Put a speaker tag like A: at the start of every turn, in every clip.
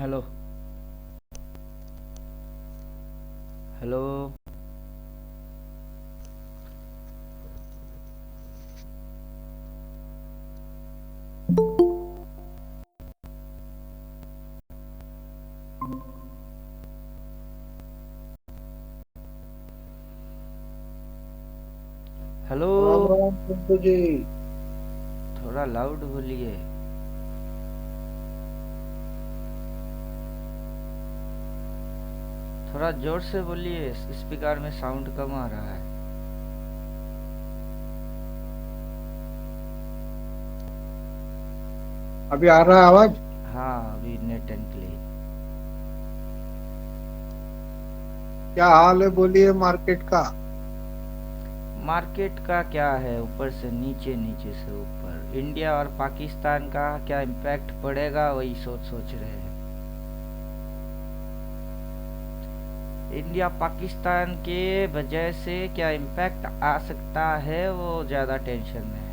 A: Hello. Hello. Hello.
B: Ram Ram Pintu ji.
A: थोड़ा loud बोलिए। थोड़ा जोर से बोलिए, स्पीकर में साउंड कम आ रहा है।
B: अभी आ रहा है आवाज?
A: हाँ, अभी नेट एंड क्लियर।
B: क्या हाल है बोलिए मार्केट का।
A: मार्केट का क्या है, ऊपर से नीचे, नीचे से ऊपर। इंडिया और पाकिस्तान का क्या इम्पैक्ट पड़ेगा, वही सोच सोच रहे हैं। इंडिया पाकिस्तान के वजह से क्या इम्पैक्ट आ सकता है, वो ज़्यादा टेंशन में है।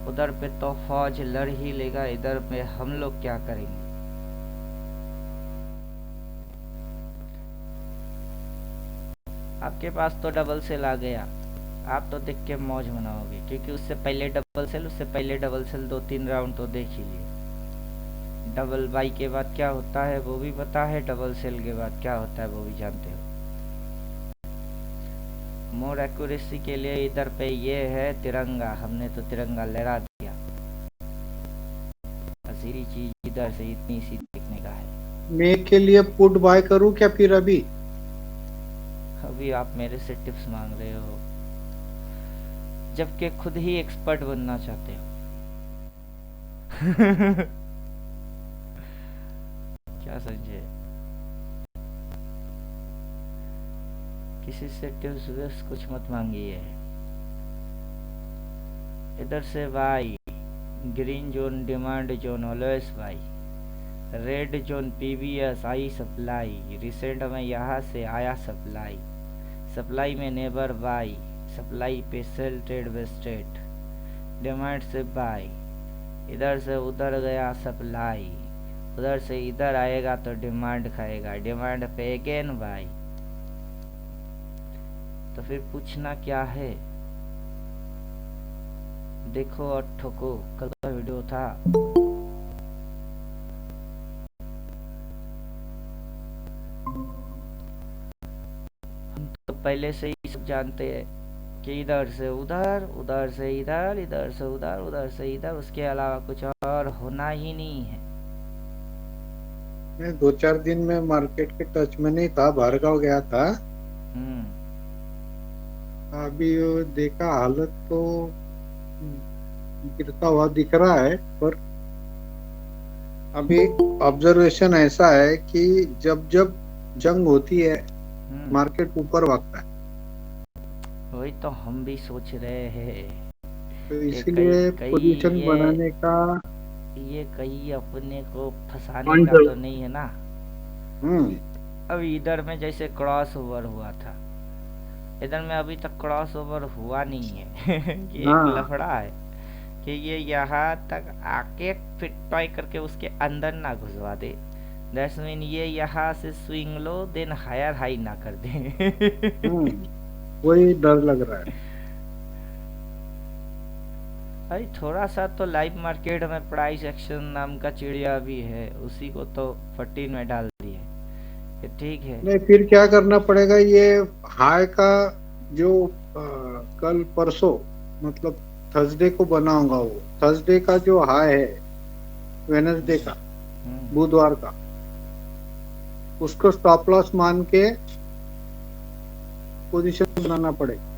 A: उधर पे तो फौज लड़ ही लेगा, इधर पे हम लोग क्या करेंगे। आपके पास तो डबल सेल आ गया, आप तो देख के मौज मनाओगे, क्योंकि उससे पहले डबल सेल 2-3 राउंड तो देख ही लिए। डबल बाई के बाद क्या होता है वो भी पता है, डबल सेल के बाद क्या होता है वो भी जानते हो। मोर एक्यूरेसी के लिए इधर पे ये है तिरंगा, हमने तो तिरंगा लहरा दिया। असली चीज इधर से इतनी सी दिखने का है।
B: मैं के लिए पुट बाय करूं क्या फिर अभी?
A: अभी आप मेरे से टिप्स मांग रहे हो, जबकि खुद ही एक्सपर्ट बनना चाहते हो। क्या समझे। किसी से टिप्स विप्स कुछ मत मांगिए। इधर से भाई, green zone demand zone always भाई। रेड जोन पीवीएस आई सप्लाई, रिसेंट में यहाँ से आया सप्लाई। सप्लाई में नेबर बाई, सप्लाई पे सेल ट्रेड वेस्टेड। डिमांड से बाई, इधर से उधर गया सप्लाई, उधर से इधर आएगा तो डिमांड खाएगा, डिमांड पे अगेन बाई। तो फिर पूछना क्या है, देखो और ठोको। कल का वीडियो था। हम तो पहले से ही सब जानते हैं कि इधर से उधर, उधर से इधर, इधर से उधर, उधर से इधर, उसके अलावा कुछ और होना ही नहीं है।
B: मैं 2-4 दिन में मार्केट के टच में नहीं था, बाहर गाँव गया था।
A: हम्म।
B: अभी वो देखा हालत तो गिरता हुआ दिख रहा है, पर अभी ऑब्जर्वेशन ऐसा है कि जब जब जंग होती है
A: हम्म।
B: मार्केट ऊपर भागता है।
A: वही तो हम भी सोच रहे हैं।
B: तो
A: ये कई
B: इसीलिए
A: कई
B: पोजीशन
A: ये
B: बनाने का
A: ये कहीं अपने को फंसाने
B: पॉइंट।
A: का तो नहीं है ना।
B: हम्म।
A: अभी इधर में जैसे क्रॉस ओवर हुआ था, इधर में अभी तक क्रॉस ओवर हुआ नहीं है। ये एक
B: हाँ,
A: लफड़ा है कि ये यहाँ तक आके फिर ट्राई करके उसके अंदर ना घुसवा दे। दैट्स मीन ये यहाँ से swing low, then higher high ना कर दे।
B: वही डर लग रहा है।
A: भाई थोड़ा सा तो लाइव मार्केट में प्राइस एक्शन नाम का चिड़िया भी है, उसी को तो 14 में डाल दिए। ये ठीक है।
B: नहीं, फिर क्या करना पड़ेगा ये हाई का जो कल परसों, मतलब थर्सडे को बनाऊंगा, वो थर्सडे का जो हाई है, वेनसडे का,
A: हम्म।
B: बुधवार का, उसको स्टॉप लॉस मान के पोजीशन बनाना पड़ेगा।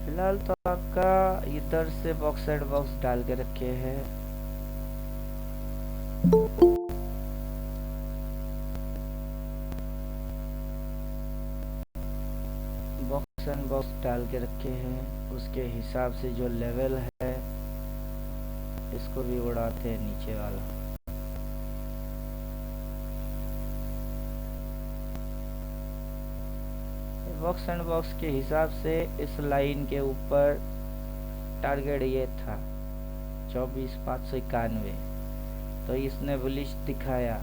A: फिलहाल तो आपका इधर से बॉक्स एंड बॉक्स डाल के रखे हैं। बॉक्स एंड बॉक्स डाल के रखे हैं, उसके हिसाब से जो लेवल है इसको भी उड़ाते हैं नीचे वाला। बॉक्स एंड बॉक्स के हिसाब से इस लाइन के ऊपर टारगेट ये था 24,591। तो इसने बुलिश दिखाया,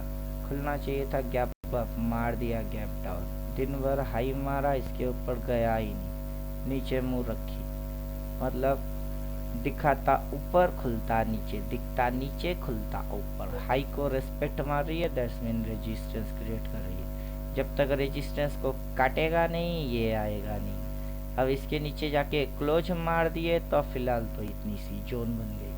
A: खुलना चाहिए था गैप अप, मार दिया गैप डाउन। दिन भर हाई मारा, इसके ऊपर गया ही नहीं, नीचे मुंह रखी, मतलब दिखाता ऊपर खुलता नीचे, दिखता नीचे खुलता ऊपर। हाई को रेस्पेक्ट मार रही है, दैट्स मीन रेजिस्टेंस क्रिएट कर रही है। जब तक रेजिस्टेंस को काटेगा नहीं ये आएगा नहीं। अब इसके नीचे जाके क्लोज मार दिए तो फिलहाल तो इतनी सी जोन बन गई,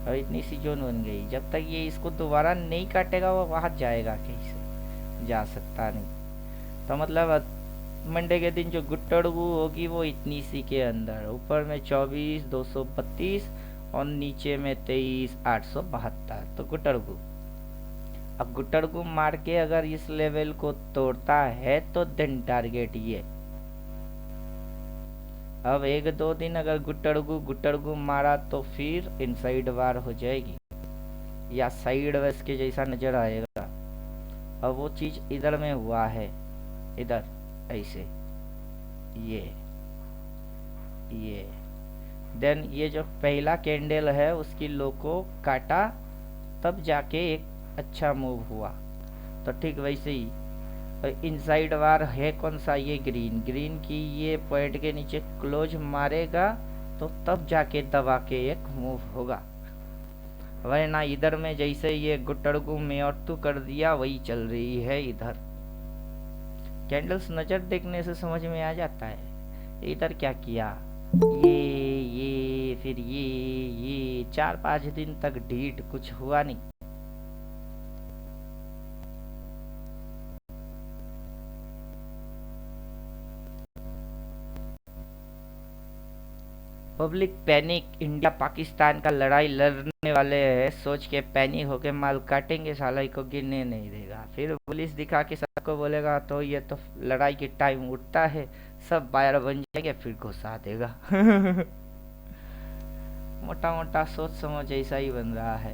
A: और इतनी सी जोन बन गई। जब तक ये इसको दोबारा नहीं काटेगा वो वहां जाएगा कैसे, जा सकता नहीं। तो मतलब मंडे के दिन जो गुट्टड़गू होगी वो इतनी सी के अंदर, ऊपर में 24,232 और नीचे में 23,872, तो गुट्टड़गू। अब गुट्टड़गू मार के अगर इस लेवल को तोड़ता है तो दिन टारगेट ये। अब 1-2 दिन अगर गुट्टड़गू मारा तो फिर इनसाइड वार हो जाएगी या साइड वेस के जैसा नजर आएगा। अब वो चीज इधर में हुआ है, इधर ऐसे, ये देन ये जो पहला कैंडल है उसकी लो को काटा, तब जाके एक अच्छा मूव हुआ। तो ठीक वैसे ही इनसाइड वार है कौन सा, ये ग्रीन की ये पॉइंट के नीचे क्लोज मारेगा तो तब जाके दबा के एक मूव होगा, वरना इधर में जैसे ये गुट्टड़गू में और तू कर दिया वही चल रही है। इधर कैंडल्स नजर देखने से समझ में आ जाता है। इधर क्या किया, ये फिर ये 4-5 दिन तक ढीठ, कुछ हुआ नहीं। पब्लिक पैनिक, इंडिया पाकिस्तान का लड़ाई लड़ने वाले हैं सोच के पैनिक होके माल काटेंगे, साला को गिरने नहीं देगा। फिर पुलिस दिखा के सबको बोलेगा तो ये तो लड़ाई के टाइम उठता है, सब बायर बन जाएंगे, फिर घुसा देगा। मोटा मोटा सोच समझ ऐसा ही बन रहा है।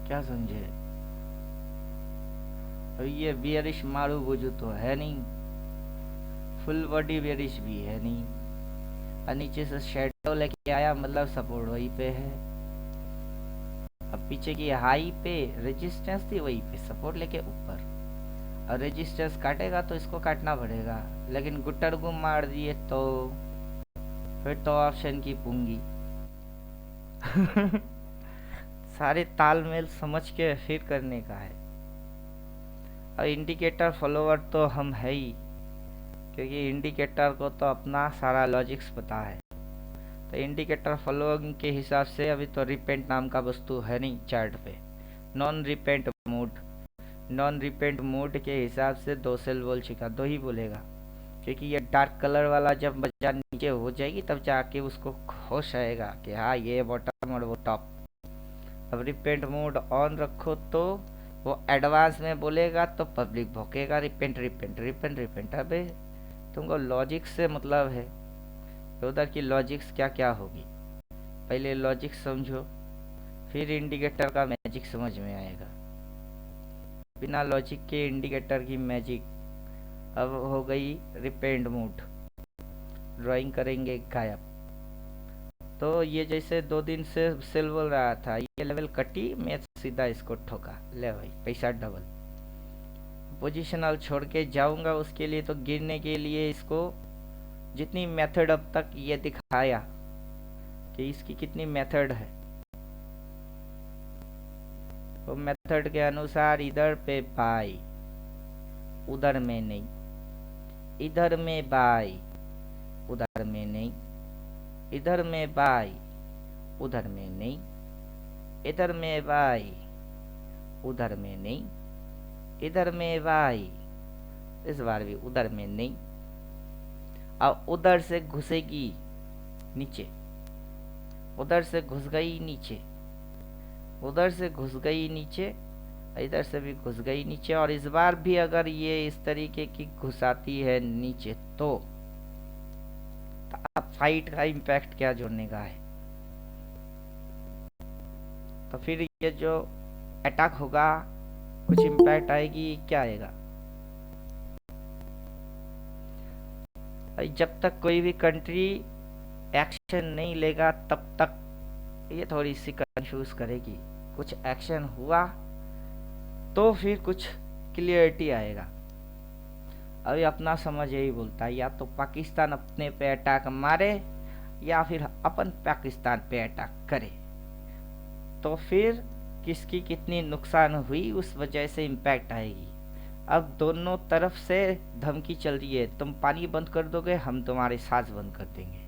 A: क्या समझे, ये बियरिश मारू बुझू तो है नहीं, फुल बॉडी बियरिश भी है नहीं, और नीचे से शेडो लेके आया, मतलब सपोर्ट वहीं पे है। अब पीछे की हाई पे रेजिस्टेंस थी, वहीं पे सपोर्ट लेके ऊपर, और रेजिस्टेंस काटेगा तो इसको काटना पड़ेगा, लेकिन गुट्टड़गू मार दिए तो फिर तो ऑप्शन की पूंगी। सारे तालमेल समझ के फिर करने का है। और इंडिकेटर फॉलोवर तो हम है ही, क्योंकि इंडिकेटर को तो अपना सारा लॉजिक्स पता है। तो इंडिकेटर फॉलोइंग के हिसाब से अभी तो रिपेंट नाम का वस्तु है नहीं चार्ट पे। नॉन रिपेंट मोड के हिसाब से 2 सेल बोल चुका, 2 ही बोलेगा, क्योंकि ये डार्क कलर वाला जब बाजार नीचे हो जाएगी तब जाके उसको होश आएगा कि हाँ ये बॉटम और वो टॉप। अब रिपेंट मोड ऑन रखो तो वो एडवांस में बोलेगा तो पब्लिक भौंकेगा, रिपेंट। अबे तुमको लॉजिक से मतलब है, उधर की लॉजिक्स क्या क्या होगी, पहले लॉजिक समझो, फिर इंडिकेटर का मैजिक समझ में आएगा। बिना लॉजिक के इंडिकेटर की मैजिक। अब हो गई रिपेंट मोड, ड्राइंग करेंगे गायब। तो ये जैसे 2 दिन से सेल बोल रहा था, ये लेवल कटी, मैं सीधा इसको ठोका, ले भाई पैसा डबल। पोजिशनल छोड़ के जाऊंगा उसके लिए, तो गिरने के लिए इसको जितनी मेथड अब तक ये दिखाया कि इसकी कितनी मेथड है, तो मेथड के अनुसार इधर पे बाई, उधर में नहीं, इधर में बाई, उधर में नहीं, इधर में बाई, उधर में नहीं, इधर में बाई, उधर में नहीं, इधर में बाई, इस बार भी उधर में नहीं। अब उधर से घुसेगी नीचे, उधर से घुस गई नीचे, उधर से घुस गई नीचे, इधर से भी घुस गई नीचे। और इस बार भी अगर ये इस तरीके की घुसाती है नीचे तो अब फाइट का इम्पैक्ट क्या जोड़ने का है, तो फिर ये जो अटैक होगा कुछ इम्पैक्ट आएगी, क्या आएगा, जब तक कोई भी कंट्री एक्शन नहीं लेगा तब तक ये थोड़ी सी कंफ्यूज करेगी। कुछ एक्शन हुआ तो फिर कुछ क्लियरिटी आएगा। अभी अपना समझ यही बोलता है, या तो पाकिस्तान अपने पे अटैक मारे या फिर अपन पाकिस्तान पे अटैक करे, तो फिर किसकी कितनी नुकसान हुई उस वजह से इम्पैक्ट आएगी। अब दोनों तरफ से धमकी चल रही है, तुम पानी बंद कर दोगे हम तुम्हारे सांस बंद कर देंगे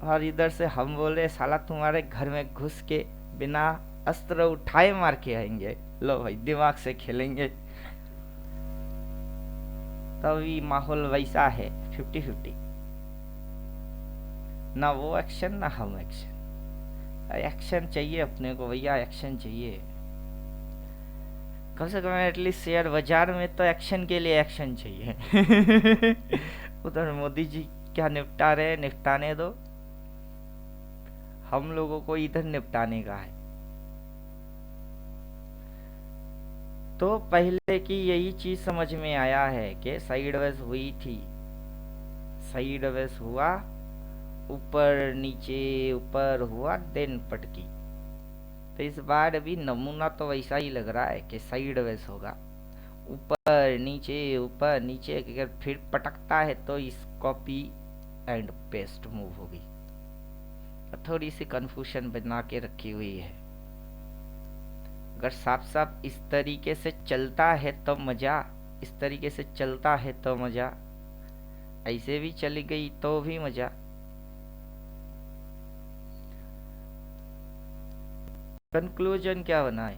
A: और इधर से हम बोले साला तुम्हारे घर में घुस के बिना अस्त्र उठाए मार के आएंगे। लो भाई दिमाग से खेलेंगे। तभी माहौल वैसा है 50-50, ना वो एक्शन ना हम एक्शन। एक्शन चाहिए अपने को भैया, एक्शन चाहिए। कम से कम एटलीस्ट शेयर बाजार में तो एक्शन के लिए एक्शन चाहिए उधर मोदी जी क्या निपटा रहे हैं, निपटाने दो, हम लोगों को इधर निपटाने का है। तो पहले की यही चीज समझ में आया है कि साइडवेज हुई थी, साइडवेज हुआ, ऊपर नीचे ऊपर हुआ देन पटकी। तो इस बार भी नमूना तो वैसा ही लग रहा है कि साइडवेज होगा, ऊपर नीचे अगर फिर पटकता है तो इस कॉपी एंड पेस्ट मूव होगी। थोड़ी सी कंफ्यूजन बना के रखी हुई है। अगर साफ साफ इस तरीके से चलता है तो मजा, इस तरीके से चलता है तो मजा, ऐसे भी चली गई तो भी मजा। कंक्लूजन क्या बनाए?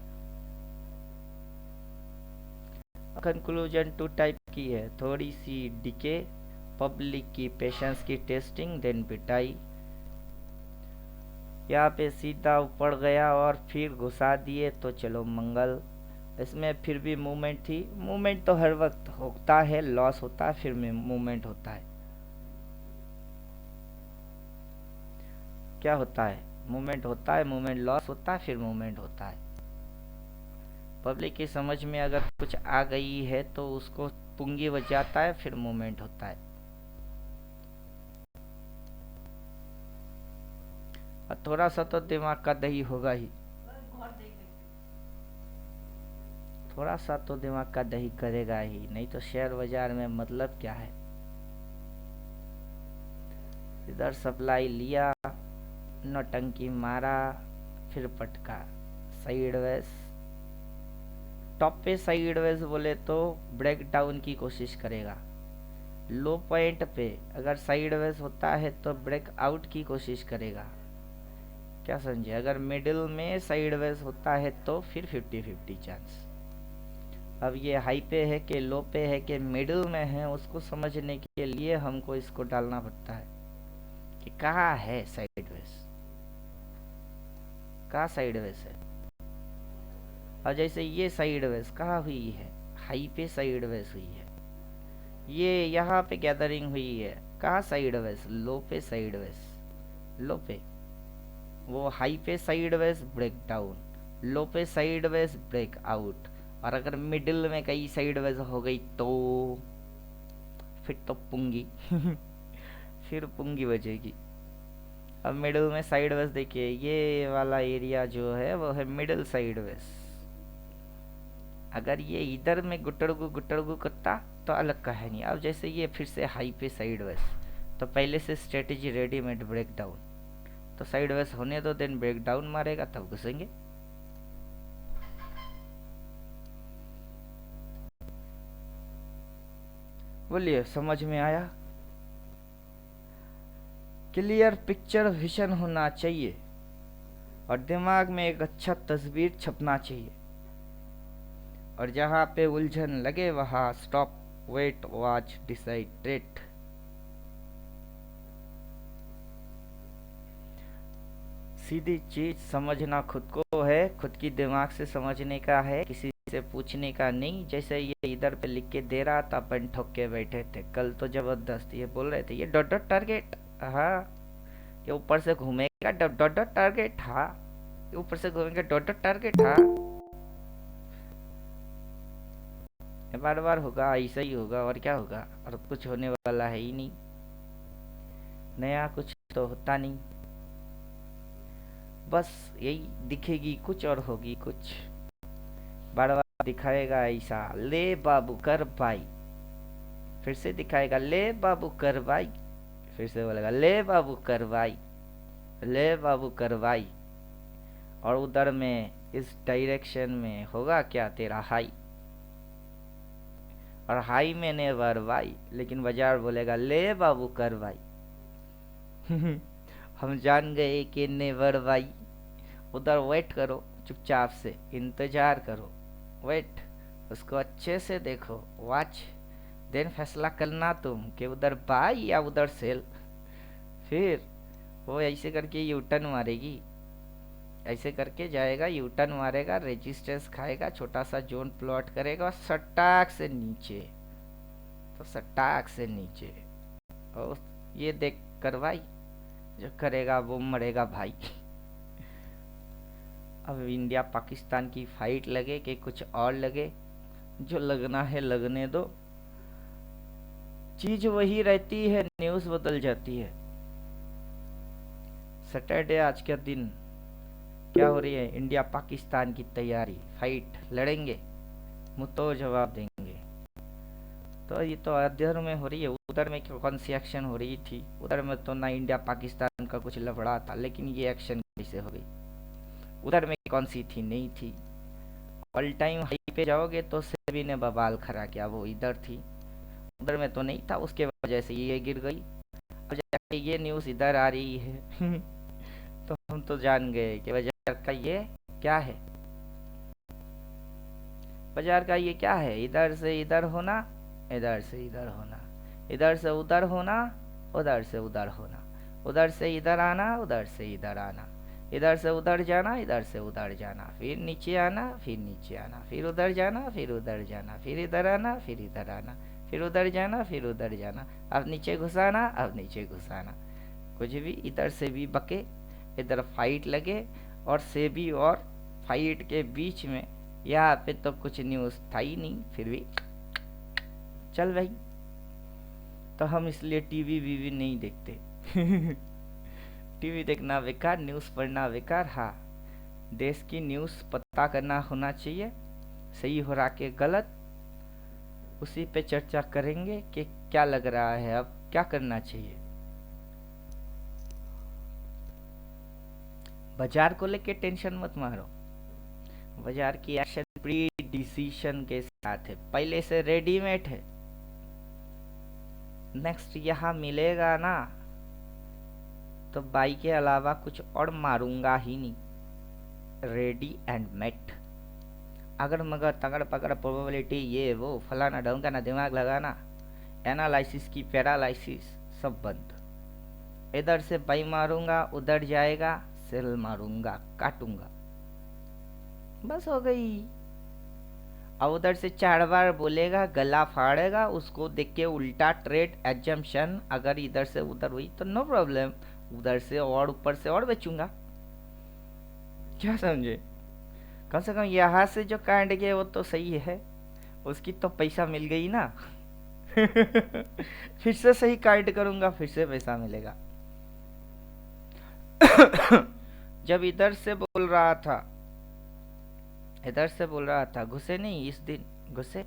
A: कंक्लूजन 2 टाइप की है, थोड़ी सी डिके, पब्लिक की पेशेंस की टेस्टिंग, देन पिटाई। यहाँ पे सीधा ऊपर गया और फिर घुसा दिए तो चलो मंगल। इसमें फिर भी मूवमेंट थी। मूवमेंट तो हर वक्त होता है, लॉस होता है फिर मूवमेंट होता है। क्या होता है? मूवमेंट होता है, मूवमेंट लॉस होता है, फिर मूवमेंट होता है। पब्लिक की समझ में अगर कुछ आ गई है तो उसको पुंगी बजाता है, फिर मूवमेंट होता है। और थोड़ा सा तो दिमाग का दही होगा ही, थोड़ा सा तो दिमाग का दही करेगा ही, नहीं तो शेयर बाजार में मतलब क्या है। इधर सप्लाई लिया, नौटंकी मारा, फिर पटका साइडवेज। टॉप पे साइडवेज बोले तो ब्रेक डाउन की कोशिश करेगा, लो पॉइंट पे अगर साइडवेज होता है तो ब्रेक आउट की कोशिश करेगा। क्या समझे? अगर मिडिल में साइडवेज होता है तो फिर 50-50 चांस। अब ये हाई पे है कि लो पे है कि मिडिल में है, उसको समझने के लिए हमको इसको डालना पड़ता है कि कहाँ है साइडवेज, कहाँ साइडवेज है। और जैसे ये साइडवेज कहाँ हुई है? हाई पे साइडवेज हुई है। ये यहाँ पे गैदरिंग हुई है, कहाँ साइडवेज? लो पे साइडवेज, लो पे। वो हाई पे साइडवेज ब्रेक डाउन, लो पे साइडवेज ब्रेक आउट। और अगर मिडिल में कहीं साइडवेज हो गई तो फिर तो पुंगी फिर पुंगी बजेगी। अब मिडिल में साइडवेज देखिए, ये वाला एरिया जो है वो है मिडिल साइडवेज। अगर ये इधर में गुटड़गु करता तो अलग कहानी। अब जैसे ये फिर से हाई पे साइडवेज, तो पहले से स्ट्रेटेजी रेडीमेड ब्रेक डाउन, तो साइडवेज होने दो, देन ब्रेक डाउन मारेगा तब घुसेंगे। बोलिए समझ में आया? क्लियर पिक्चर विजन होना चाहिए और दिमाग में एक अच्छा तस्वीर छपना चाहिए। और जहाँ पे उलझन लगे वहाँ स्टॉप, वेट, वॉच, डिसाइड। सीधी चीज समझना खुद को है, खुद की दिमाग से समझने का है, किसी से पूछने का नहीं। जैसे ये इधर पे लिख के दे रहा था, अपन ठोक के बैठे थे। कल तो जबरदस्त ये बोल रहे थे, ये डॉट डॉट टारगेट, हाँ ये ऊपर से घूमेगा डॉट डॉट टारगेट, हाँ ऊपर से घूमेगा डॉट डॉट टारगेट, हाँ बार बार होगा, ऐसा ही होगा, और क्या होगा, और कुछ होने वाला है ही नहीं, नया कुछ तो होता नहीं, बस यही दिखेगी कुछ और होगी कुछ, बार बार दिखाएगा ऐसा, ले बाबू कर भाई, फिर से दिखाएगा ले बाबू कर भाई, फिर से बोलेगा ले बाबू कर भाई, ले बाबू कर भाई, और उधर में इस डायरेक्शन में होगा क्या तेरा हाई, और हाई में नेवर भाई, लेकिन बाजार बोलेगा ले बाबू कर भाई। हम जान गए कि नेवर भाई, उधर वेट करो, चुपचाप से इंतजार करो, वेट, उसको अच्छे से देखो, वॉच, देन फैसला करना तुम कि उधर बाई या उधर सेल। फिर वो ऐसे करके यू टर्न मारेगी, ऐसे करके जाएगा, यू टर्न मारेगा, रेजिस्टेंस खाएगा, छोटा सा जोन प्लॉट करेगा, सटाक से नीचे, तो सटाक से नीचे, और ये देख कर भाई, जो करेगा वो मरेगा भाई। अब इंडिया पाकिस्तान की फाइट लगे कि कुछ और लगे, जो लगना है लगने दो, चीज वही रहती है, न्यूज़ बदल जाती है। सैटरडे आज का दिन क्या हो रही है, इंडिया पाकिस्तान की तैयारी, फाइट लड़ेंगे, मुंह तो जवाब देंगे। तो ये तो अधर में हो रही है, उधर में कौन सी एक्शन हो रही थी, उधर में तो ना इंडिया पाकिस्तान का कुछ लफड़ा था, लेकिन ये एक्शन कैसे हो गई, उधर में कौन सी थी, नहीं थी। ऑल टाइम हाई पे जाओगे तो सेबी ने बवाल खड़ा किया, वो इधर थी, उधर में तो नहीं था, उसके वजह से ये गिर गई, अब जाके ये न्यूज़ इधर आ रही है। तो हम तो जान गए कि बाजार का ये क्या है, बाजार का ये क्या है, इधर से इधर होना, इधर से इधर होना, इधर से उधर होना, उधर से उधर होना, उधर से इधर आना, उधर से इधर आना, इधर से उधर जाना, इधर से उधर जाना, फिर नीचे आना, फिर नीचे आना, फिर उधर जाना, फिर उधर जाना, फिर इधर आना, फिर इधर आना, फिर उधर जाना, फिर उधर जाना, अब नीचे घुसाना, अब नीचे घुसाना, कुछ भी, इधर से भी बके, इधर फाइट लगे, और सेबी और फाइट के बीच में यहाँ पे तो कुछ न्यूज़ था ही नहीं, फिर भी चल भाई, तो हम इसलिए टीवी वीवी नहीं देखते। टीवी देखना बेकार, न्यूज़ पढ़ना बेकार। हाँ, देश की न्यूज़ पता करना होना चाहिए, सही हो रहा कि गलत, उसी पे चर्चा करेंगे कि क्या लग रहा है, अब क्या करना चाहिए। बाजार को लेके टेंशन मत मारो, बाजार की एक्शन प्री डिसीजन के साथ है, पहले से रेडीमेड है, नेक्स्ट यहाँ मिलेगा ना तो बाई के अलावा कुछ और मारूंगा ही नहीं, रेडी एंड मेट, अगर मगर तगड़ पकड़ प्रोबेबिलिटी ये वो फलाना ढंग ना दिमाग लगाना, एनालिसिस की पैरालिसिस सब बंद, इधर से बाई मारूंगा, उधर जाएगा, सेल मारूंगा, काटूंगा, बस हो गई। अब उधर से 4 बार बोलेगा, गला फाड़ेगा, उसको देख के उल्टा ट्रेड एजम्पशन, अगर इधर से उधर हुई तो नो प्रॉब्लम, उधर से और ऊपर से और बेचूंगा, क्या समझे, कम से कम यहाँ से जो काट गए वो तो सही है, उसकी तो पैसा मिल गई ना। फिर से सही काट करूंगा, फिर से पैसा मिलेगा। जब इधर से बोल रहा था, इधर से बोल रहा था, घुसे नहीं इस दिन, घुसे,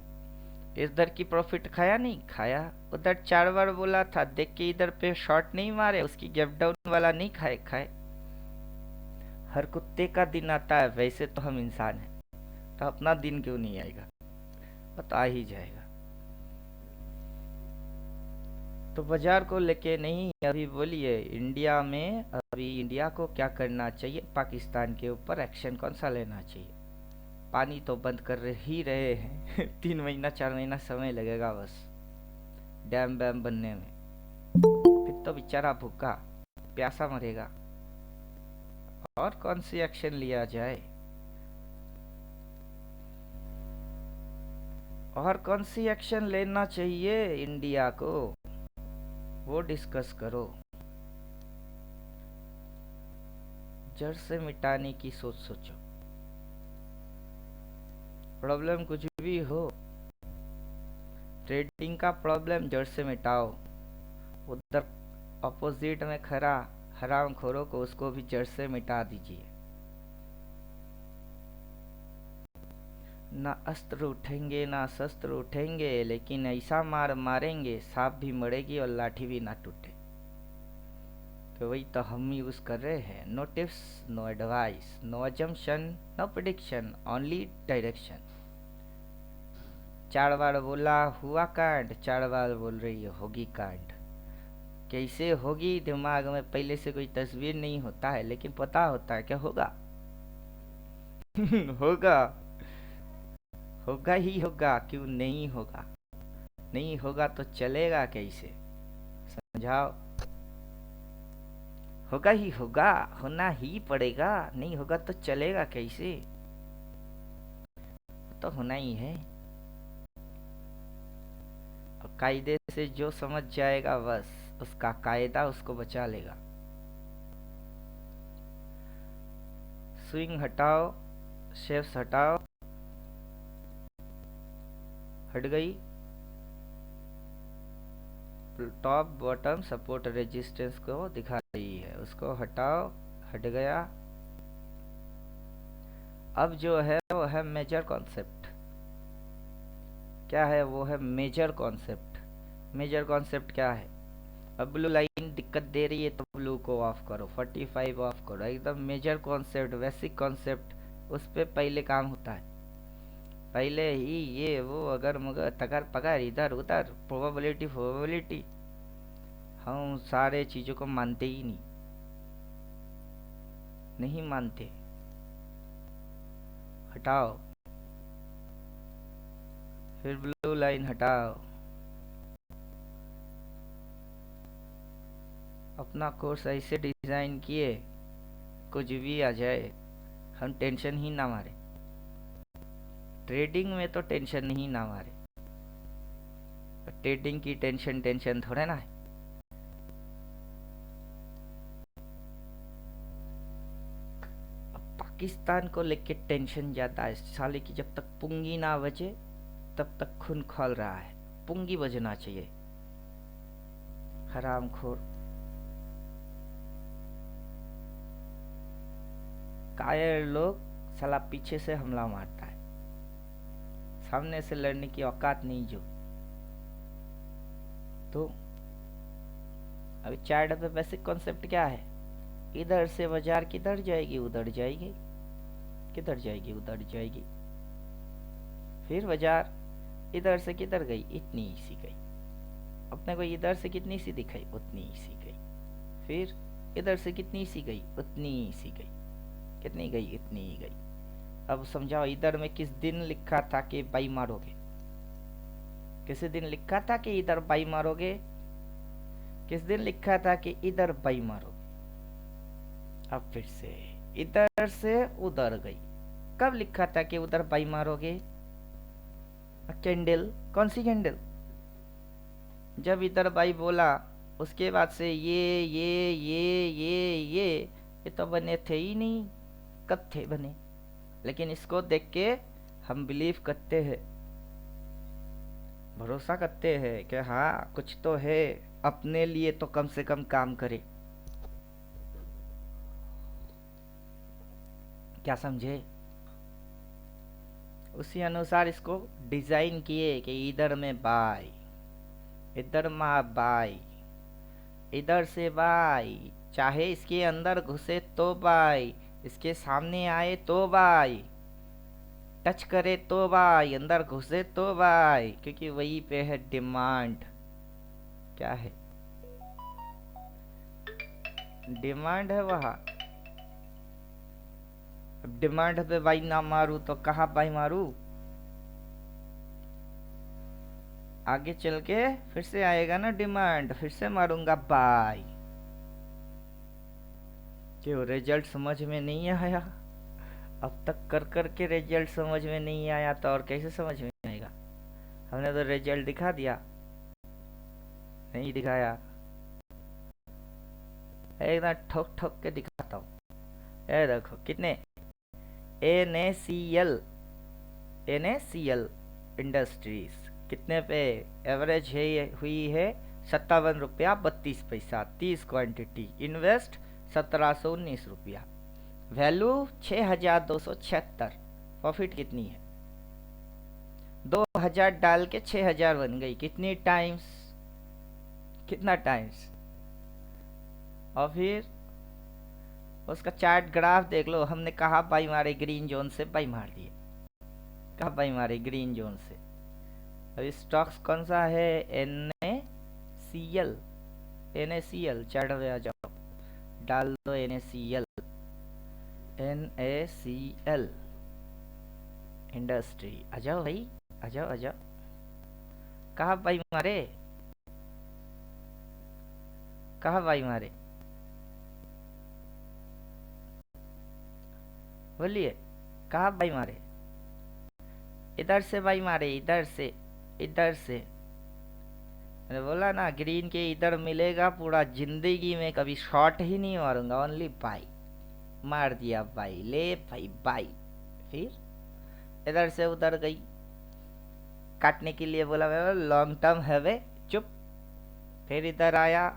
A: इधर की प्रॉफिट खाया नहीं खाया, उधर 4 बार बोला था, देख के इधर पे शॉर्ट नहीं मारे, उसकी गैप डाउन वाला नहीं खाए खाए। हर कुत्ते का दिन आता है, वैसे तो हम इंसान हैं, तो अपना दिन क्यों नहीं आएगा, बता ही जाएगा। तो बाजार को लेके नहीं, अभी बोलिए इंडिया में, अभी इंडिया को क्या करना चाहिए, पाकिस्तान के ऊपर एक्शन कौन सा लेना चाहिए। पानी तो बंद कर ही रहे हैं। 3 महीना 4 महीना समय लगेगा बस डैम वैम बनने में, फिर तो बेचारा भूखा प्यासा मरेगा। और कौन सी एक्शन लिया जाए, और कौन सी एक्शन लेना चाहिए इंडिया को, वो डिस्कस करो। जड़ से मिटाने की सोच सोचो, प्रॉब्लम कुछ भी हो ट्रेडिंग का प्रॉब्लम जड़ से मिटाओ। उधर अपोजिट में खड़ा हराम खोरों को, उसको भी जड़ से मिटा दीजिए। ना अस्त्र उठेंगे ना शस्त्र उठेंगे, लेकिन ऐसा मार मारेंगे सांप भी मरेगी और लाठी भी ना टूटे। तो वही तो हम यूज कर रहे हैं। No tips, no advice, no assumption, no prediction, only direction. 4 बार बोला हुआ कांड, 4 बार बोल रही है होगी कांड। कैसे होगी, दिमाग में पहले से कोई तस्वीर नहीं होता है, लेकिन पता होता है क्या होगा। होगा, होगा ही होगा, क्यों नहीं होगा। नहीं होगा तो चलेगा कैसे, समझाओ। होगा ही होगा, होना ही पड़ेगा, नहीं होगा तो चलेगा कैसे, तो होना ही है। और कायदे से जो समझ जाएगा बस उसका कायदा उसको बचा लेगा। स्विंग हटाओ, शेप्स हटाओ, हट गई। टॉप बॉटम सपोर्ट रेजिस्टेंस को दिखा रही है, उसको हटाओ, हट गया। अब जो है वो है मेजर कॉन्सेप्ट। क्या है वो, है मेजर कॉन्सेप्ट। मेजर कॉन्सेप्ट क्या है। अब ब्लू लाइन दिक्कत दे रही है तो ब्लू को ऑफ करो, 45 ऑफ करो। एकदम मेजर कॉन्सेप्ट, बेसिक कॉन्सेप्ट, उस पर पहले काम होता है। पहले ही ये वो अगर मगर तगर पगर इधर उधर प्रोबेबिलिटी प्रोबेबिलिटी, हम सारे चीज़ों को मानते ही नहीं, नहीं मानते। हटाओ, फिर ब्लू लाइन हटाओ। अपना कोर्स ऐसे डिज़ाइन किए कुछ भी आ जाए हम टेंशन ही ना मारे। ट्रेडिंग में तो टेंशन ही ना मारे। ट्रेडिंग की टेंशन टेंशन थोड़े ना है। अब पाकिस्तान को लेके टेंशन ज्यादा है साले की। जब तक पुंगी ना बजे तब तक खून खोल रहा है। पुंगी बजना चाहिए। हरामखोर कायर लोग साला पीछे से हमला मारता है, सामने से लड़ने की औकात नहीं जो। तो अभी चार्ट पे बेसिक कॉन्सेप्ट क्या है, इधर से बाजार किधर जाएगी, उधर जाएगी, किधर जाएगी, उधर जाएगी। फिर बाजार इधर से किधर गई, इतनी सी गई। अपने को इधर से कितनी सी दिखाई, उतनी सी गई। फिर इधर से कितनी सी गई, उतनी सी गई। कितनी गई, इतनी ही गई। अब समझाओ, इधर में किस दिन लिखा था कि बाई मारोगे, किस दिन लिखा था कि इधर बाई मारोगे, किस दिन लिखा था कि इधर बाई मारोगे। अब फिर से इधर से उधर गई। कब लिखा था कि उधर बाई मारोगे। कैंडल, कौन सी कैंडल, जब इधर बाई बोला उसके बाद से ये तो बने थे ही नहीं। कब थे बने, लेकिन इसको देख के हम बिलीव करते हैं, भरोसा करते हैं कि हाँ कुछ तो है, अपने लिए तो कम से कम काम करे। क्या समझे। उसी अनुसार इसको डिजाइन किए कि इधर में बाई, इधर माँ बाई, इधर से बाई, चाहे इसके अंदर घुसे तो बाई, इसके सामने आए तो बाई, टच करे तो बाई, अंदर घुसे तो बाई, क्योंकि वही पे है डिमांड। क्या है, डिमांड है वहां। अब डिमांड पे बाई ना मारू तो कहाँ बाई मारू। आगे चल के फिर से आएगा ना डिमांड, फिर से मारूंगा बाई। क्यों, रिजल्ट समझ में नहीं आया। अब तक कर कर के रिजल्ट समझ में नहीं आया तो और कैसे समझ में आएगा। हमने तो रिजल्ट दिखा दिया, नहीं दिखाया। एकदम ठोक ठोक के दिखाता हूँ। ये देखो कितने, NaCl, NaCl इंडस्ट्रीज कितने पे एवरेज है हुई है 57 रुपया 32 पैसा, 30 क्वांटिटी, इन्वेस्ट 1719 रुपया, वैल्यू 6276, प्रॉफिट कितनी है? 2000 डाल के 6000 बन गई। कितनी टाइम्स? कितना टाइम्स? और फिर उसका चार्ट ग्राफ देख लो। हमने कहा बाई मारे ग्रीन जोन से, बाई मार दिए। कहा बाई मारे ग्रीन जोन से। अभी स्टॉक्स कौन सा है? NACL, NACL चार्ट में आ जाओ, डाल दो NACL, NACL इंडस्ट्री। आ जाओ भाई, आ जाओ आ जाओ। कहा बाई मारे, कहा बाई मारे, बोलिए कहा बाई मारे? इधर से बाई मारे, इधर से, इधर से। मैंने बोला ना ग्रीन के इधर मिलेगा पूरा। जिंदगी में कभी शॉर्ट ही नहीं मारूंगा, ओनली बाई। मार दिया बाई, ले भाई बाई। फिर इधर से उधर गई, काटने के लिए बोला, मैं लॉन्ग टर्म है वे, चुप। फिर इधर आया,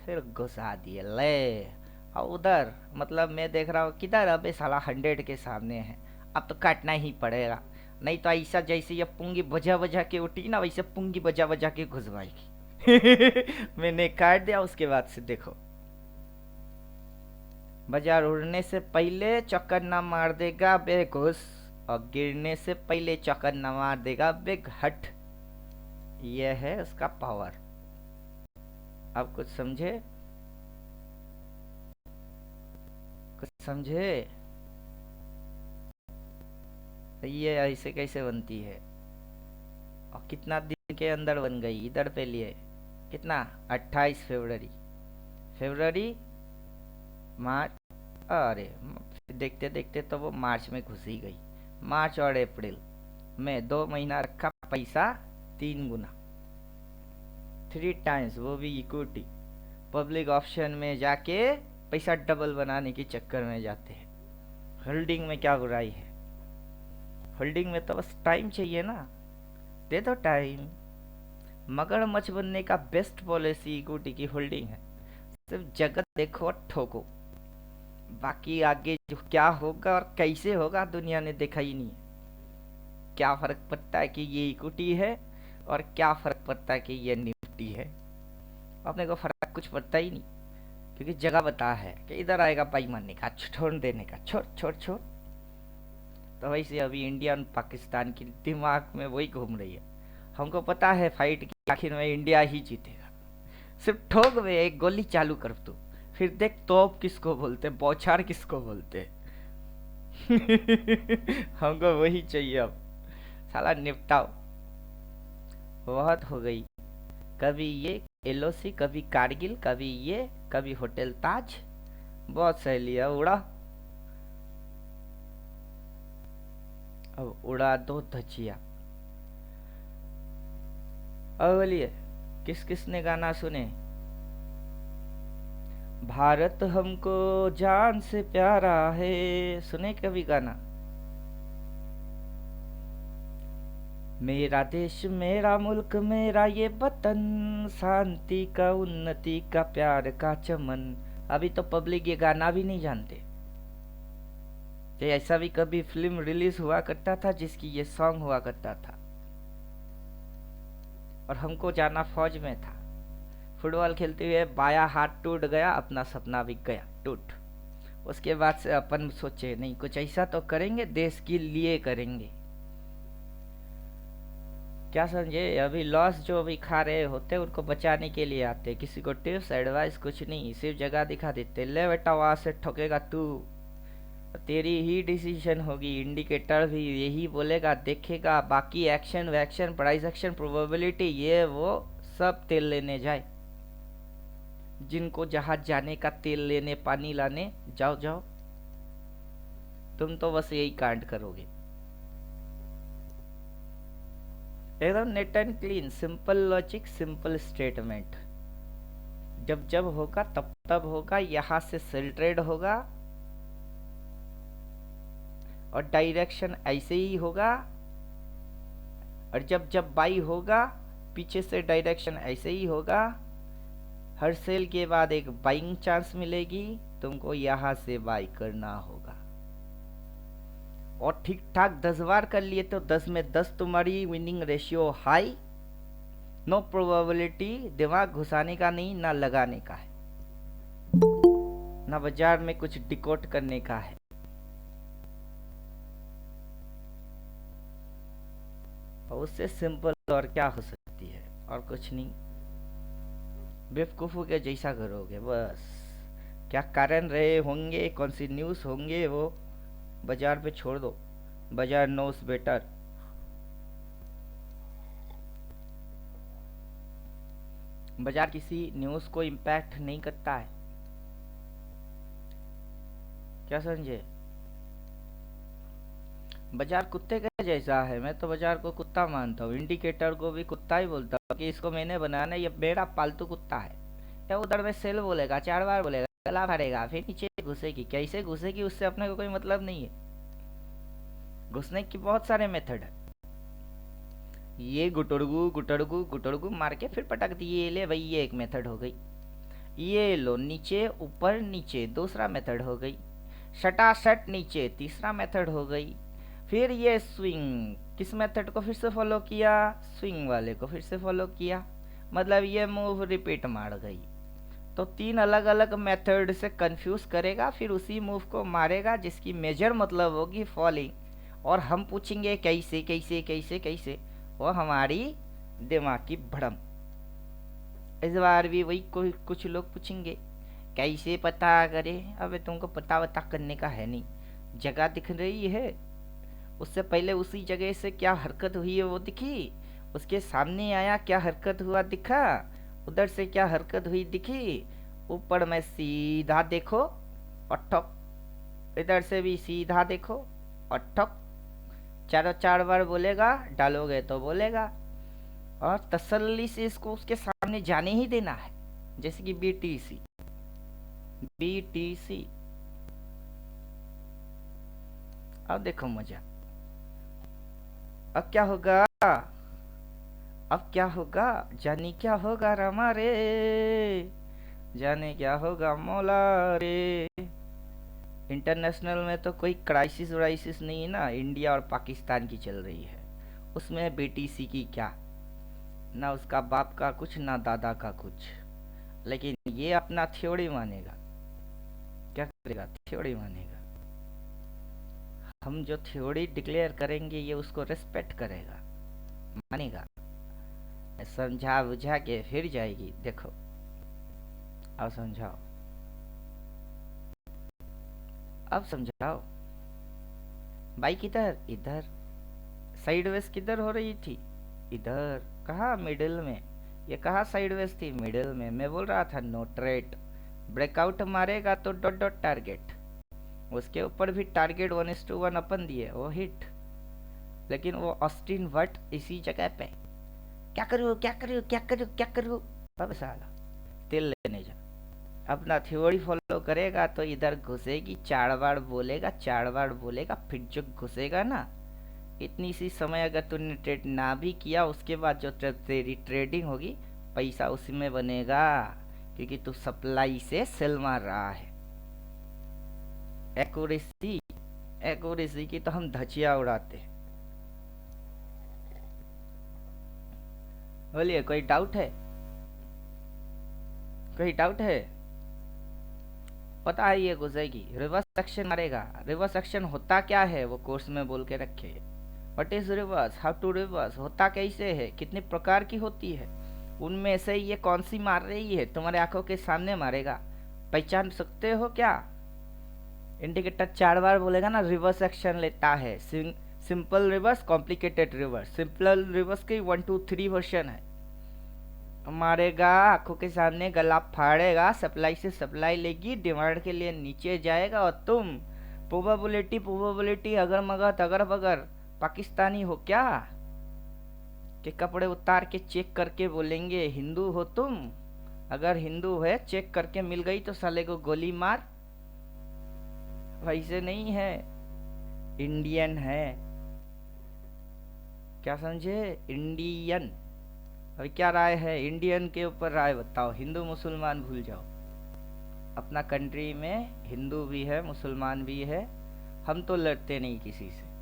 A: फिर घुसा दिए, ले। और उधर मतलब मैं देख रहा हूँ किधर, अबे साला 100 के सामने है, अब तो काटना ही पड़ेगा। नहीं तो ऐसा जैसे ये पुंगी बजा बजा के उठी ना, वैसे पुंगी बजा बजा के घुसवाएगी। मैंने काट दिया। उसके बाद से देखो, बाजार उड़ने से पहले चक्कर ना मार देगा बे घुस, और गिरने से पहले चक्कर ना मार देगा बे हट। यह है उसका पावर। आप कुछ समझे? कुछ समझे? ये ऐसे कैसे बनती है और कितना दिन के अंदर बन गई? इधर पे लिए कितना, 28 फरवरी, फरवरी मार्च, अरे देखते देखते तो वो मार्च में घुस ही गई। मार्च और अप्रैल में 2 महीना रखा पैसा 3 गुना, 3 टाइम्स, वो भी इक्विटी। पब्लिक ऑप्शन में जाके पैसा डबल बनाने के चक्कर में जाते हैं। होल्डिंग में क्या बुराई है? होल्डिंग में तो बस टाइम चाहिए ना, दे दो टाइम। मगरमच्छ बनने का बेस्ट पॉलिसी इक्विटी की होल्डिंग है। सिर्फ जगत देखो और ठोको, बाकी आगे जो क्या होगा और कैसे होगा दुनिया ने देखा ही नहीं। क्या फर्क पड़ता है कि ये इक्विटी है और क्या फर्क पड़ता है कि ये निफ्टी है? अपने को फर्क कुछ पड़ता ही नहीं, क्योंकि जगह बता है कि इधर आएगा पाई मारने का, छोड़ देने का, छोड़ छोड़ छोड़। तो वैसे अभी इंडिया और पाकिस्तान की दिमाग में वही घूम रही है। हमको पता है फाइट की आखिर में इंडिया ही जीतेगा। सिर्फ ठोक में एक गोली चालू कर तू, फिर देख तोप किसको बोलते, बौछार किसको बोलते। हमको वही चाहिए अब। साला निपटाओ, बहुत हो गई। कभी ये LOC, कभी कारगिल, कभी ये, कभी होटल ताज, बहुत सहेली है। उड़ा, अब उड़ा दो धजिया। अब बोलिए किस किस ने गाना सुने? भारत हमको जान से प्यारा है, सुने कभी गाना? मेरा देश मेरा मुल्क मेरा ये वतन, शांति का उन्नति का प्यार का चमन। अभी तो पब्लिक ये गाना भी नहीं जानते। तो ऐसा भी कभी फिल्म रिलीज हुआ करता था जिसकी ये सॉन्ग हुआ करता था। और हमको जाना फौज में था। फुटबॉल खेलते हुए बाया हाथ टूट गया, अपना सपना भी गया टूट। उसके बाद से अपन सोचे नहीं कुछ ऐसा तो करेंगे, देश के लिए करेंगे। क्या समझे? अभी लॉस जो अभी खा रहे होते उनको बचाने के लिए आते, किसी को टिप्स एडवाइस कुछ नहीं, सिर्फ जगह दिखा देते, ले बेटा वहां से ठोकेगा तू, तेरी ही डिसीजन होगी। इंडिकेटर भी यही बोलेगा, देखेगा। बाकी एक्शन वैक्शन प्राइस एक्शन प्रोबेबिलिटी ये वो सब तेल लेने जाए। जिनको जहाज जाने का तेल लेने पानी लाने जाओ जाओ, तुम तो बस यही कांड करोगे। एकदम net and clean, simple logic, simple statement. जब जब होगा तब तब होगा, यहां से सेल ट्रेड होगा और डायरेक्शन ऐसे ही होगा। और जब जब बाई होगा पीछे से डायरेक्शन ऐसे ही होगा, हर सेल के बाद एक बाइंग चांस मिलेगी, तुमको यहां से बाई करना होगा। और ठीक ठाक 10 बार कर लिए तो 10 में 10 तुम्हारी winning ratio high. No probability, दिमाग घुसाने का नहीं, ना लगाने का है, ना बाजार में कुछ डिकोड करने का है। और उससे सिंपल और क्या हो सकती है, और कुछ नहीं। बेवकूफों के जैसा करोगे बस। क्या कारण रहे होंगे, कौन सी न्यूज़ होंगे, वो बाजार पे छोड़ दो, बाजार नोस बेटर। बाजार किसी न्यूज़ को इम्पैक्ट नहीं करता है, क्या समझे? बाजार कुत्ते का जैसा है, मैं तो बाजार को कुत्ता मानता हूँ, इंडिकेटर को भी कुत्ता ही बोलता हूँ कि इसको मैंने बनाना, ये मेरा पालतू कुत्ता है। या उधर में सेल बोलेगा, 4 बार बोलेगा, गला भरेगा, फिर नीचे घुसेगी। कैसे घुसेगी उससे अपने को कोई मतलब नहीं है। घुसने की बहुत सारे मेथड है। ये गुटड़गू गुटड़गू गुटड़गू मार के फिर पटक दिए, ले भाई, ये एक मेथड हो गई। ये लो, नीचे ऊपर नीचे, दूसरा मेथड हो गई। शटाशट नीचे, तीसरा मेथड हो गई। फिर ये स्विंग, किस मेथड को फिर से फॉलो किया, स्विंग वाले को फिर से फॉलो किया, मतलब ये मूव रिपीट मार गई। तो 3 अलग अलग मेथड से कंफ्यूज करेगा, फिर उसी मूव को मारेगा जिसकी मेजर मतलब होगी फॉलिंग। और हम पूछेंगे कैसे कैसे कैसे कैसे, वो हमारी दिमाग की भड़म। इस बार भी वही कोई कुछ लोग पूछेंगे कैसे पता करे। अबे तुमको पता वता करने का है नहीं, जगह दिख रही है, उससे पहले उसी जगह से क्या हरकत हुई है वो दिखी, उसके सामने आया क्या हरकत हुआ दिखा, उधर से क्या हरकत हुई दिखी, ऊपर में सीधा देखो और ठोक, इधर से भी सीधा देखो और ठोक। 4 बार बोलेगा, डालोगे तो बोलेगा, और तसल्ली से इसको उसके सामने जाने ही देना है। जैसे कि बीटीसी, बीटीसी। अब देखो मजा, अब क्या होगा, अब क्या होगा, जाने क्या होगा रामा रे, जाने क्या होगा मौला रे। इंटरनेशनल में तो कोई क्राइसिस व्राइसिस नहीं है ना, इंडिया और पाकिस्तान की चल रही है, उसमें बीटीसी की क्या, ना उसका बाप का कुछ, ना दादा का कुछ। लेकिन ये अपना थ्योरी मानेगा, क्या करेगा, थ्योरी मानेगा। हम जो थ्योरी डिक्लेयर करेंगे ये उसको रिस्पेक्ट करेगा, मानेगा। समझा बुझा के फिर जाएगी। देखो अब समझाओ, अब समझाओ। बाइक किधर, इधर। साइडवेज किधर हो रही थी, इधर। कहा, मिडिल में। ये कहा साइडवेज थी, मिडिल में। मैं बोल रहा था नो ट्रेड, ब्रेकआउट मारेगा तो डॉट डॉट टारगेट, उसके ऊपर भी टारगेट 1:1 अपन दिए, वो हिट। लेकिन वो ऑस्टिन वट इसी जगह पे, क्या करूँ क्या करूँ क्या करूँ क्या करूँ, अब साला तेल लेने जा। अपना थ्योरी फॉलो करेगा तो इधर घुसेगी, 4 बार बोलेगा, 4 बार बोलेगा, फिर जो घुसेगा ना, इतनी सी समय अगर तूने ट्रेड ना भी किया, उसके बाद जो तेरी ट्रेडिंग होगी, पैसा उसी में बनेगा, क्योंकि तू सप्लाई से सेल मार रहा है। एक्यूरेसी, एक्यूरेसी की तो हम धचिया उड़ाते हैं। बोलिए, कोई डाउट है, कोई डाउट है? पता है ये घुसेगी, रिवर्स एक्शन मारेगा। रिवर्स एक्शन होता क्या है वो कोर्स में बोल के रखे। What is reverse, how to reverse, होता कैसे है, कितने प्रकार की होती है, उनमें से ये कौन सी मार रही है, तुम्हारे आंखों के सामने मारेगा, पहचान सकते हो क्या? इंडिकेटर 4 बार बोलेगा ना, रिवर्स एक्शन लेता है। Simple reverse, complicated reverse. Simple reverse के 1 2 3 वर्जन है। मारेगा, आंखों के सामने गला फाड़ेगा, सप्लाई से सप्लाई लेगी, डिमांड के लिए नीचे जाएगा, और तुम प्रोबेबिलिटी अगर मगर तगर बगर पाकिस्तानी हो क्या, कि कपड़े उतार के चेक करके बोलेंगे हिंदू हो तुम? अगर हिंदू है, चेक करके मिल गई तो साले को गोली मार। वैसे नहीं है, इंडियन है। क्या समझे? इंडियन। अभी क्या राय है? इंडियन के ऊपर राय बताओ। हिंदू मुसलमान भूल जाओ। अपना कंट्री में हिंदू भी है, मुसलमान भी है, हम तो लड़ते नहीं किसी से।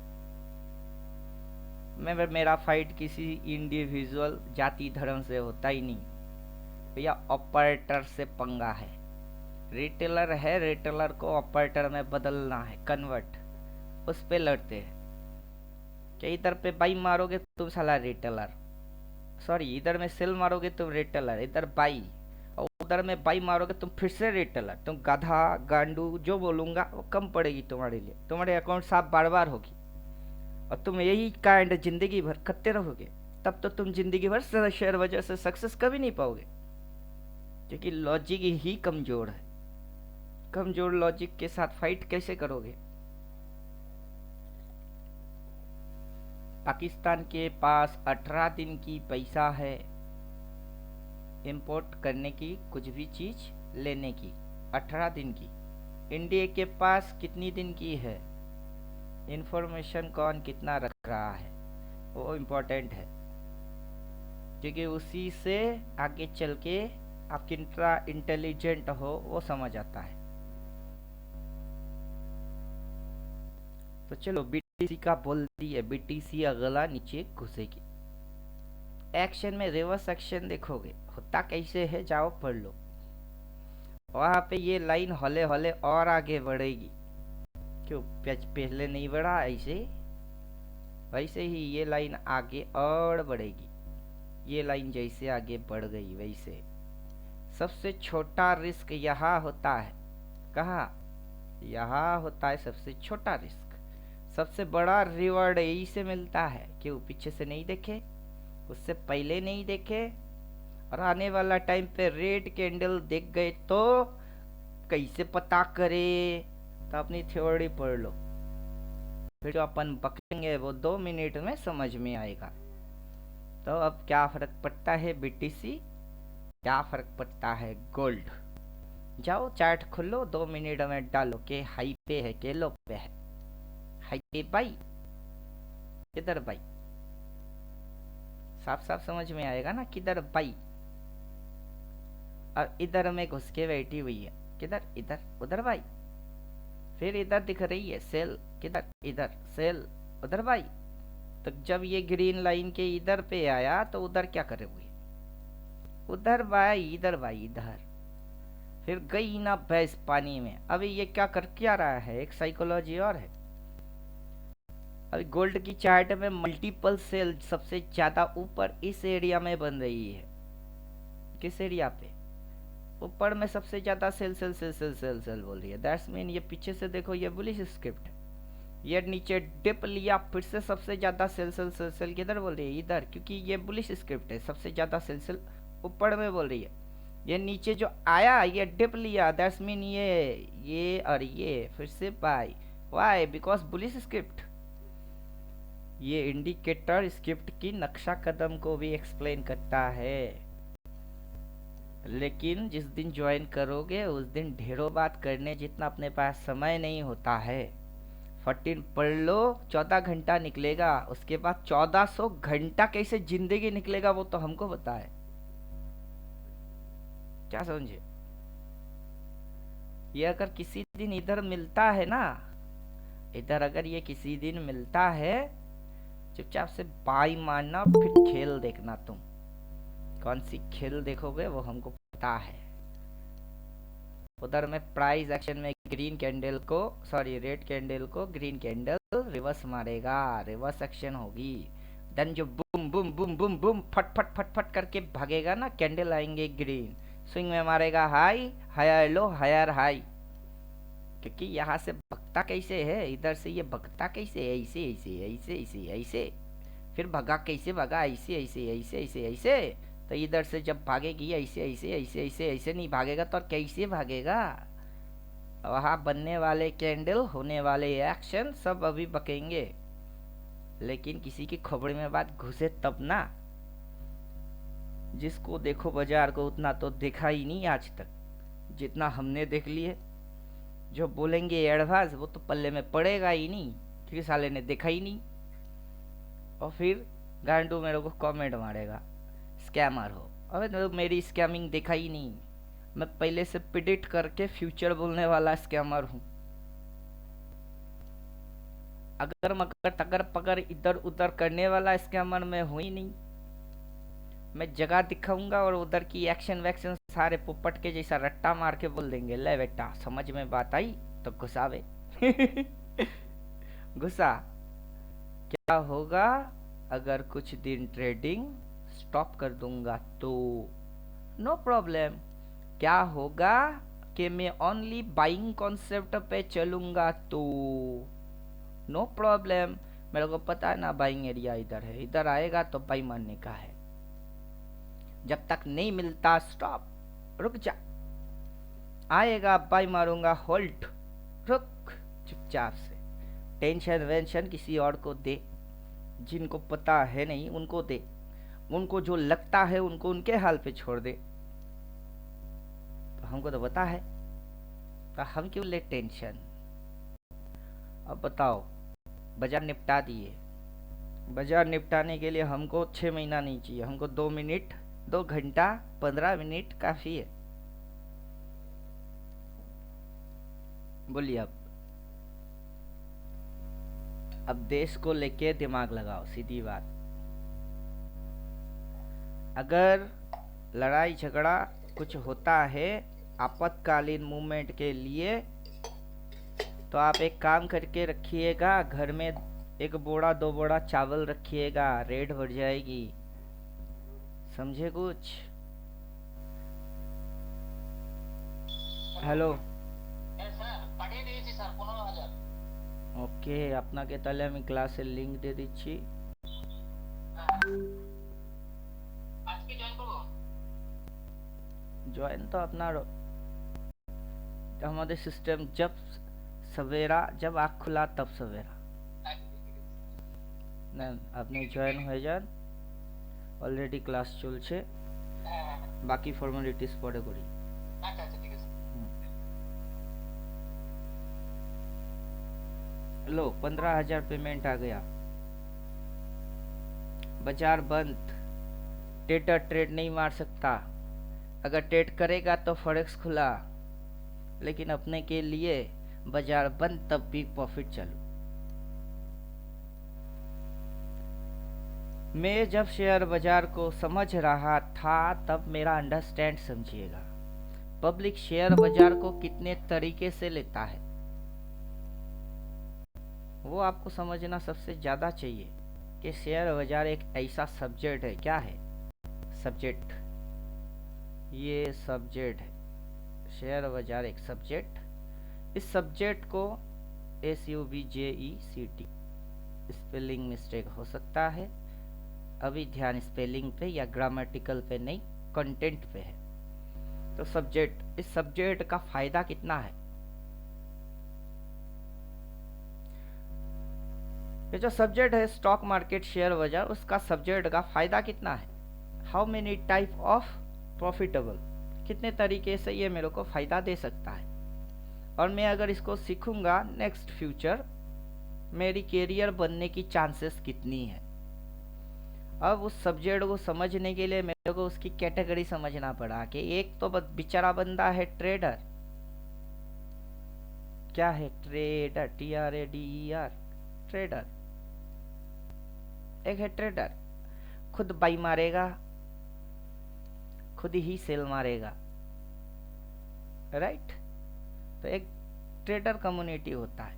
A: मेरा फाइट किसी इंडिविजुअल जाति धर्म से होता ही नहीं भैया। ऑपरेटर से पंगा है। रिटेलर है, रिटेलर को ऑपरेटर में बदलना है, कन्वर्ट, उस पे लड़ते हैं। क्या इधर पे बाई मारोगे तुम साला रिटेलर, सॉरी इधर में सेल मारोगे तुम रिटेलर, इधर बाई, और उधर में बाई मारोगे तुम फिर से रिटेलर। तुम गधा गांडू जो बोलूंगा वो कम पड़ेगी तुम्हारे लिए, तुम्हारे अकाउंट साफ बार बार होगी, और तुम यही काइंड जिंदगी भर करते रहोगे। तब तो तुम जिंदगी भर शेयर वजह से सक्सेस कभी नहीं पाओगे, क्योंकि लॉजिक ही कमजोर है। कमजोर लॉजिक के साथ फाइट कैसे करोगे? पाकिस्तान के पास 18 दिन की पैसा है इंपोर्ट करने की, कुछ भी चीज लेने की, 18 दिन की। इंडिया के पास कितनी दिन की है? इंफॉर्मेशन कौन कितना रख रहा है वो इम्पोर्टेंट है, क्योंकि उसी से आगे चल के आप कितना इंटेलिजेंट हो वो समझ आता है। तो चलो बीटीसी का बोल दिए, बीटीसी अगला नीचे घुसेगी। एक्शन में रिवर्स एक्शन देखोगे होता कैसे है, जाओ पढ़ लो। वहां पे ये लाइन हौले हौले और आगे बढ़ेगी। क्यों पहले नहीं बढ़ा? ऐसे वैसे ही ये लाइन आगे और बढ़ेगी। ये लाइन जैसे आगे बढ़ गई वैसे। सबसे छोटा रिस्क यहाँ होता है। कहाँ? यहाँ होता है सबसे छोटा रिस्क। सबसे बड़ा रिवॉर्ड यही से मिलता है। क्यों? पीछे से नहीं देखे, उससे पहले नहीं देखे, और आने वाला टाइम पे रेड कैंडल देख गए तो कैसे पता करे? तो अपनी थ्योरी पढ़ लो, फिर जो अपन बकेंगे वो 2 मिनट में समझ में आएगा। तो अब क्या फर्क पड़ता है बीटीसी, क्या फर्क पड़ता है गोल्ड? जाओ चार्ट खोलो, 2 मिनट में डालो के हाई पे है के लो पे है। हाई पे बाई, किधर बाई? साफ साफ समझ में आएगा ना किधर बाई। और इधर में घुस के बैठी हुई है, किधर? इधर। उधर बाई। फिर इधर दिख रही है सेल, किधर? इधर सेल, उधर बाई। तो जब ये ग्रीन लाइन के इधर पे आया तो उधर क्या करे हुए? उधर बाई, इधर बाई, इधर। फिर गई ना भैंस पानी में। अभी ये क्या कर क्या रहा है? एक साइकोलॉजी और है। अभी गोल्ड की चार्ट में मल्टीपल सेल सबसे ज्यादा ऊपर इस एरिया में बन रही है। किस एरिया पे? ऊपर में सबसे ज्यादा sell sell sell sell sell sell बोल रही है। दैट्स मीन ये पीछे से देखो, ये बुलिश स्क्रिप्ट। ये नीचे डिप लिया, फिर से सबसे ज्यादा सेल सेल सेल सेल किधर बोल रही है? इधर, क्योंकि ये बुलिश स्क्रिप्ट है। सबसे ज्यादा सेल सेल ऊपर में बोल रही है। ये नीचे जो आया ये डिप लिया, दैट्स मीन ये और ये फिर से buy. Why? Because bullish script. ये इंडिकेटर स्क्रिप्ट की नक्शा कदम को भी एक्सप्लेन करता है। लेकिन जिस दिन ज्वाइन करोगे उस दिन ढेरों बात करने जितना अपने पास समय नहीं होता है। 14 पढ़ लो, 14 घंटा निकलेगा, उसके बाद 1400 घंटा कैसे जिंदगी निकलेगा वो तो हमको पता है। क्या समझे? ये अगर किसी दिन इधर मिलता है ना, इधर अगर ये किसी दिन मिलता है, चुपचाप से बाई मारना, फिर खेल देखना। तुम कौन सी खेल देखोगे वो हमको पता है। उधर में प्राइस एक्शन में ग्रीन कैंडल को, सॉरी रेड कैंडल को ग्रीन कैंडल रिवर्स मारेगा, रिवर्स एक्शन होगी। देन जो boom boom boom boom boom फट फट फट फट करके भागेगा ना, कैंडल आएंगे ग्रीन, स्विंग में मारेगा high, higher low, higher high. क्योंकि यहाँ से भगता कैसे है, इधर से ये भगता कैसे? ऐसे ऐसे ऐसे ऐसे ऐसे, फिर भगा कैसे भगा? ऐसे ऐसे ऐसे ऐसे ऐसे। तो इधर से जब भागेगी ऐसे ऐसे ऐसे ऐसे ऐसे नहीं भागेगा तो कैसे भागेगा? वहां बनने वाले कैंडल, होने वाले एक्शन सब अभी बकेंगे, लेकिन किसी की खोपड़ी में बात घुसे तब ना। जिसको देखो बाजार को उतना तो देखा ही नहीं आज तक जितना हमने देख लिए। जो बोलेंगे एडवांस वो तो पल्ले में पड़ेगा ही नहीं, क्योंकि साले ने देखा ही नहीं। और फिर गांडू मेरे को कमेंट मारेगा स्कैमर हो। अबे तो मेरी स्कैमिंग देखा ही नहीं, मैं पहले से प्रिडिक्ट करके फ्यूचर बोलने वाला स्कैमर हूँ। अगर मगर तगर पगर इधर उधर करने वाला स्कैमर मैं हूँ ही नहीं। मैं जगह दिखाऊंगा और उधर की एक्शन वैक्शन सारे पोपट के जैसा रट्टा मार के बोल देंगे, ले बेटा समझ में बात आई तो घुसावे। घुसा। क्या होगा अगर कुछ दिन ट्रेडिंग स्टॉप कर दूंगा तो? No problem. क्या होगा कि मैं ओनली बाइंग कॉन्सेप्ट पे चलूंगा तो? No problem. मेरे को पता है ना बाइंग एरिया इधर है, इधर आएगा तो बाई मारने का है। जब तक नहीं मिलता स्टॉप, रुक जा, आएगा बाई मारूंगा होल्ड, रुक चुपचाप से। टेंशन वेंशन किसी और को दे, जिनको पता है नहीं उनको दे, उनको जो लगता है उनको उनके हाल पे छोड़ दे। तो हमको तो पता है, तो हम क्यों ले टेंशन। अब बताओ, बाजार निपटा दिए। बाजार निपटाने के लिए हमको 6 महीना नहीं चाहिए, हमको 2 मिनट 2 घंटा 15 मिनट काफी है। बोलिए अब देश को लेके दिमाग लगाओ, सीधी बात। अगर लड़ाई झगड़ा कुछ होता है आपातकालीन मूवमेंट के लिए, तो आप एक काम करके रखिएगा, घर में 1 बोरा 2 बोरा चावल रखिएगा, रेट बढ़ जाएगी। समझे कुछ? हेलो ओके, আপনাকে তাহলে আমি ক্লাসের লিংক দিয়ে দিচ্ছি। আজকে জয়েন করব? জয়েন তো আপনার हमारे सिस्टम जब सवेरा, जब आँख खुला तब सवेरा না, আপনি জয়েন হয়ে যান। অলরেডি ক্লাস চলছে, বাকি ফর্মালিটিস পরে করি। আচ্ছা আচ্ছা ঠিক আছে। लो 15,000 पेमेंट आ गया। बाजार बंद, ट्रेडर ट्रेड नहीं मार सकता। अगर ट्रेड करेगा तो फॉरेक्स खुला, लेकिन अपने के लिए बाजार बंद तब भी प्रॉफिट चालू। मैं जब शेयर बाजार को समझ रहा था तब मेरा अंडरस्टैंड समझिएगा। पब्लिक शेयर बाजार को कितने तरीके से लेता है वो आपको समझना सबसे ज्यादा चाहिए कि शेयर बाजार एक ऐसा सब्जेक्ट है। क्या है सब्जेक्ट? ये सब्जेक्ट है, शेयर बाजार एक सब्जेक्ट। इस सब्जेक्ट को SUBJECT, स्पेलिंग मिस्टेक हो सकता है, अभी ध्यान स्पेलिंग पे या ग्रामेटिकल पे नहीं, कंटेंट पे है। तो सब्जेक्ट, इस सब्जेक्ट का फायदा कितना है? ये जो सब्जेक्ट है स्टॉक मार्केट शेयर बाजार, उसका सब्जेक्ट का फायदा कितना है? How many type of profitable, कितने तरीके से ये मेरे को फायदा दे सकता है। और मैं अगर इसको सीखूंगा नेक्स्ट फ्यूचर, मेरी कैरियर बनने की चांसेस कितनी है। अब उस सब्जेक्ट को समझने के लिए मेरे को उसकी कैटेगरी समझना पड़ा कि एक तो बेचारा बंदा है ट्रेडर। क्या है ट्रेडर? TRADER, trader. एक है ट्रेडर, खुद बाई मारेगा, खुद ही सेल मारेगा, राइट। तो एक ट्रेडर कम्युनिटी होता है।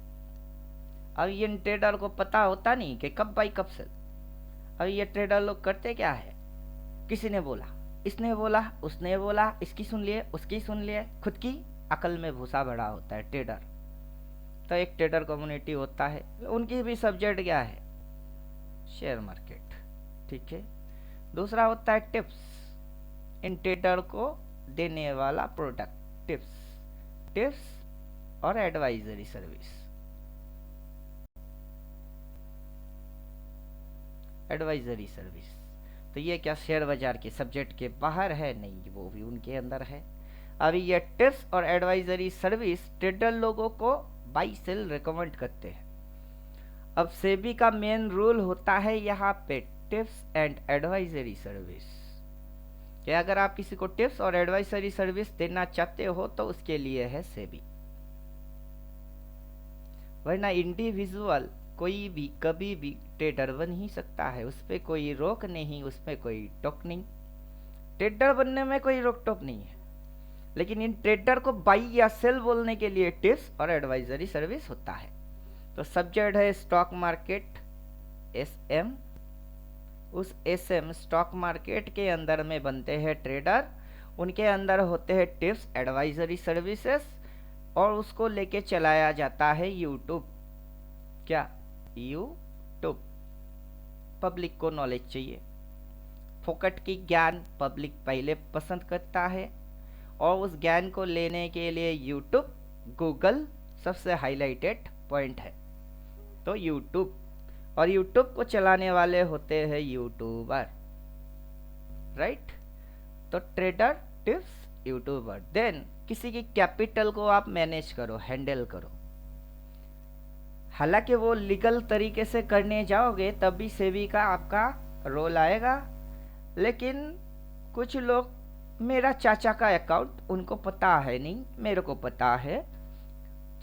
A: अब ये ट्रेडर को पता होता नहीं कि कब बाई कब सेल। अब ये ट्रेडर लोग करते क्या है, किसी ने बोला, इसने बोला, उसने बोला, इसकी सुन लिए, उसकी सुन लिए, खुद की अकल में भूसा भरा होता है ट्रेडर। तो एक ट्रेडर कम्युनिटी होता है, उनकी भी सब्जेक्ट क्या है? शेयर मार्केट, ठीक है। दूसरा होता है टिप्स, इन ट्रेडर को देने वाला प्रोडक्ट, टिप्स और एडवाइजरी सर्विस। एडवाइजरी सर्विस तो ये क्या शेयर बाजार के सब्जेक्ट के बाहर है? नहीं, वो भी उनके अंदर है। अभी ये टिप्स और एडवाइजरी सर्विस ट्रेडर लोगों को बाई सेल रिकमेंड करते हैं। अब सेबी का मेन रूल होता है यहाँ पे टिप्स एंड एडवाइजरी सर्विस, कि अगर आप किसी को टिप्स और एडवाइजरी सर्विस देना चाहते हो तो उसके लिए है सेबी। वरना इंडिविजुअल कोई भी कभी भी ट्रेडर बन ही सकता है, उस पर कोई रोक नहीं, उसमें कोई टोक नहीं, ट्रेडर बनने में कोई रोक टोक नहीं है। लेकिन इन ट्रेडर को बाई या सेल बोलने के लिए टिप्स और एडवाइजरी सर्विस होता है। तो सब्जेक्ट है स्टॉक मार्केट एसएम, उस एसएम स्टॉक मार्केट के अंदर में बनते हैं ट्रेडर, उनके अंदर होते हैं टिप्स एडवाइजरी सर्विसेज, और उसको लेके चलाया जाता है यूट्यूब। क्या यूट्यूब? पब्लिक को नॉलेज चाहिए, फोकट की ज्ञान पब्लिक पहले पसंद करता है, और उस ज्ञान को लेने के लिए यूट्यूब गूगल सबसे हाईलाइटेड पॉइंट है। तो यूट्यूब, और यूट्यूब को चलाने वाले होते हैं यूट्यूबर, राइट। तो ट्रेडर, टिप्स, यूट्यूबर। देन किसी की कैपिटल को आप मैनेज करो, हैंडल करो। हालांकि वो लीगल तरीके से करने जाओगे तभी सेबी का आपका रोल आएगा, लेकिन कुछ लोग, मेरा चाचा का अकाउंट उनको पता है नहीं, मेरे को पता है,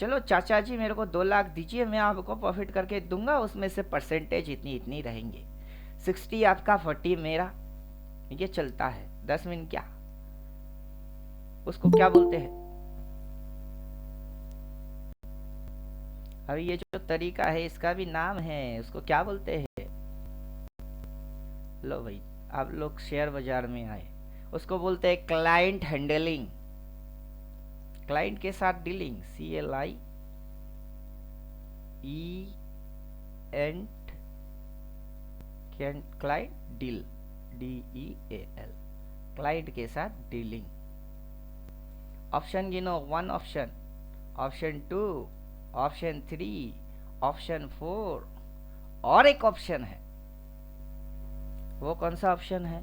A: चलो चाचा जी मेरे को 2 लाख दीजिए, मैं आपको प्रॉफिट करके दूंगा, उसमें से परसेंटेज इतनी इतनी रहेंगे, 60 आपका 40 मेरा, ये चलता है। 10 मिनट क्या, उसको क्या बोलते हैं? अभी ये जो तरीका है इसका भी नाम है, उसको क्या बोलते हैं? लो भाई, आप लोग शेयर बाजार में आए, उसको बोलते हैं क्लाइंट हैंडलिंग, क्लाइंट के साथ dealing, CLI ENT, client deal, DEAL, client के साथ डीलिंग। ऑप्शन गिनो, 1 ऑप्शन, ऑप्शन 2, ऑप्शन 3, ऑप्शन 4, और एक ऑप्शन है, वो कौन सा ऑप्शन है?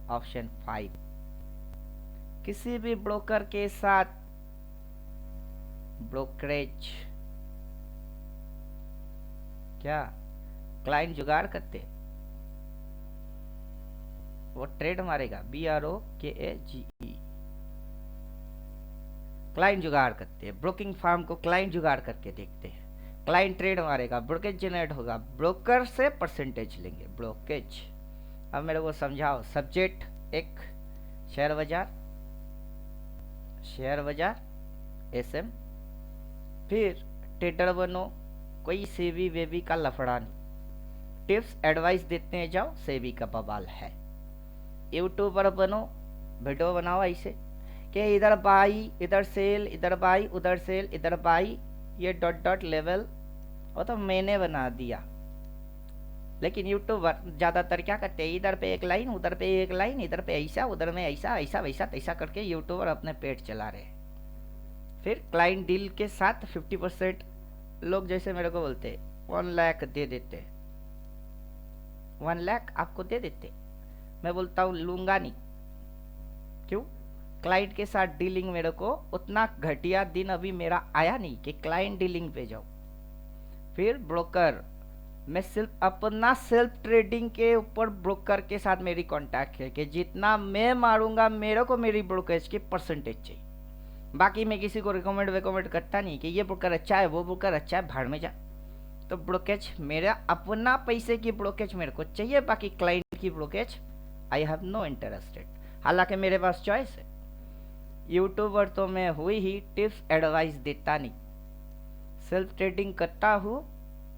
A: ऑप्शन 5। किसी भी ब्रोकर के साथ ब्रोकरेज, क्या क्लाइंट जुगाड़ करते, वो ट्रेड मारेगा, BROKAGE, क्लाइंट जुगाड़ करते हैं। ब्रोकिंग फार्म को क्लाइंट जुगाड़ करके देखते हैं, क्लाइंट ट्रेड मारेगा, ब्रोकेज जनरेट होगा, ब्रोकर से परसेंटेज लेंगे, ब्रोकेज। अब मेरे को समझाओ, सब्जेक्ट एक शेयर बाजार, शेयर बाजार एसएम, फिर ट्रेडर बनो, कोई सेबी वेबी का लफड़ा नहीं, टिप्स एडवाइस देते जाओ, सेबी का बवाल है। यूट्यूबर बनो, वीडियो बनाओ ऐसे कि इधर बाई, इधर सेल, इधर बाई, उधर सेल, इधर बाई, ये डॉट डॉट लेवल, वो तो मैंने बना दिया। लेकिन यूट्यूबर ज़्यादातर क्या करते हैं, इधर पे एक लाइन, उधर पे एक लाइन, इधर पे ऐसा, उधर में ऐसा, ऐसा वैसा तैसा करके यूट्यूबर अपने पेट चला रहे हैं। फिर क्लाइंट डील के साथ 50% लोग, जैसे मेरे को बोलते 1 लाख दे देते, 1 लाख आपको दे देते, मैं बोलता हूँ लूंगा नहीं। क्यों? क्लाइंट के साथ डीलिंग मेरे को उतना घटिया दिन अभी मेरा आया नहीं कि क्लाइंट डीलिंग पे जाऊँ। फिर ब्रोकर, मैं सिर्फ अपना सेल्फ ट्रेडिंग के ऊपर ब्रोकर के साथ मेरी कांटेक्ट है कि जितना मैं मारूंगा मेरे को मेरी ब्रोकरेज की परसेंटेज चाहिए। बाकी मैं किसी को रिकमेंड करता नहीं कि ये ब्रोकर अच्छा है, वो ब्रोकर अच्छा है, भाड़ में जा। तो ब्रोकेज मेरा अपना पैसे की ब्रोकेज मेरे को चाहिए, बाकी क्लाइंट की brokerage I have no interested. हालांकि मेरे पास चॉइस है। यूट्यूबर तो मैं हुई ही, टिप्स एडवाइस देता नहीं, सेल्फ ट्रेडिंग करता हूँ।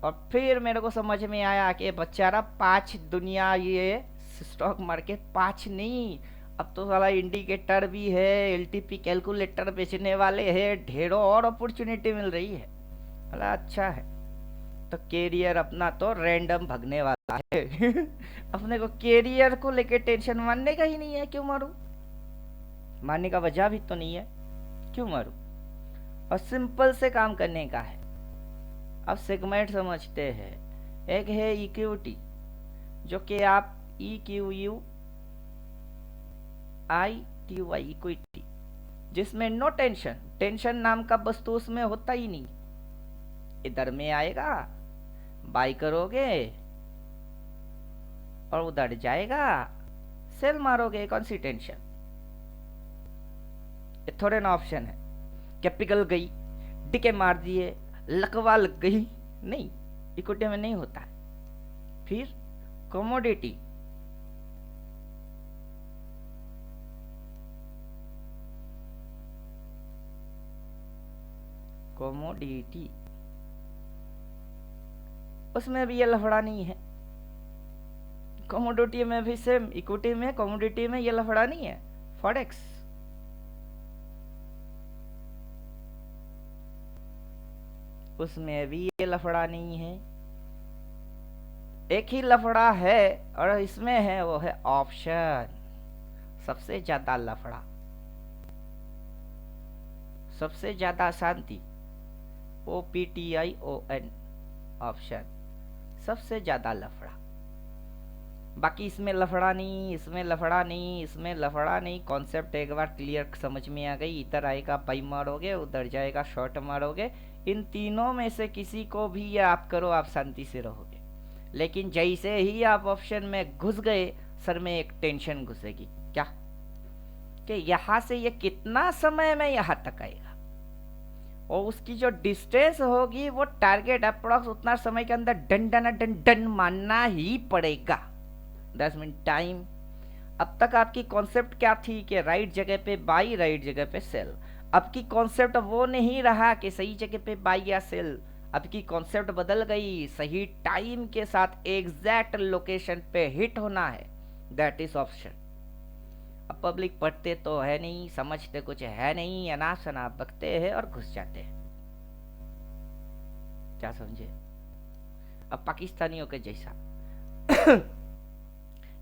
A: और फिर मेरे को समझ में आया कि बेचारा 5 दुनिया, ये स्टॉक मार्केट 5 नहीं, अब तो साला इंडिकेटर भी है, एलटीपी कैलकुलेटर बेचने वाले हैं, ढेरों और अपॉर्चुनिटी मिल रही है। बोला अच्छा है, तो कैरियर अपना तो रैंडम भगने वाला है अपने को कैरियर को लेके टेंशन मानने का ही नहीं है, क्यों मारूं? मानने का वजह भी तो नहीं है, क्यों मारूं? और सिंपल से काम करने का है। अब सेगमेंट समझते हैं। एक है इक्विटी, जो कि आप EQUITY, इक्विटी, जिसमें नो टेंशन, टेंशन नाम का वस्तु उसमें होता ही नहीं। इधर में आएगा, बाई करोगे, और उधर जाएगा, सेल मारोगे, कौन सी टेंशन। ये थोड़े ना ऑप्शन है क्या पिघल गई, टिके मार दिए, लकवा लग गई, नहीं, इक्विटी में नहीं होता है। फिर कमोडिटी, कमोडिटी उसमें भी ये लफड़ा नहीं है। कमोडिटी में भी सेम, इक्विटी में कमोडिटी में ये लफड़ा नहीं है। फॉरेक्स उसमें भी ये लफड़ा नहीं है। एक ही लफड़ा है और इसमें है, वो है ऑप्शन। सबसे ज्यादा लफड़ा, सबसे ज्यादा शांति, OPTION, ऑप्शन, सबसे ज्यादा लफड़ा। बाकी इसमें लफड़ा नहीं, इसमें लफड़ा नहीं, इसमें लफड़ा नहीं। कॉन्सेप्ट एक बार क्लियर समझ में आ गई, इधर आएगा बाई मारोगे, उधर जाएगा शॉर्ट मारोगे। इन तीनों में से किसी को भी ये आप करो, आप शांति से रहोगे। लेकिन जैसे ही आप ऑप्शन में घुस गए, सर में एक टेंशन घुसेगी, क्या कि यहां से ये कितना समय में यहां तक आएगा, और उसकी जो डिस्टेंस होगी वो टारगेट अप्रोक्स उतना समय के अंदर डन डन डन डन मानना ही पड़ेगा। 10 मिनट टाइम। अब तक आपकी कॉन्सेप्ट क्या थी कि राइट जगह पे बाई, राइट जगह पे सेल। अब की कॉन्सेप्ट वो नहीं रहा कि सही जगह पे बाई या सेल। अब की कॉन्सेप्ट बदल गई, सही टाइम के साथ एग्जैक्ट लोकेशन पे हिट होना है, दैट इज ऑप्शन। अब पब्लिक पढ़ते तो है नहीं, समझते कुछ है नहीं, अनाप शनाप बकते हैं और घुस जाते हैं। क्या समझे? अब पाकिस्तानियों के जैसा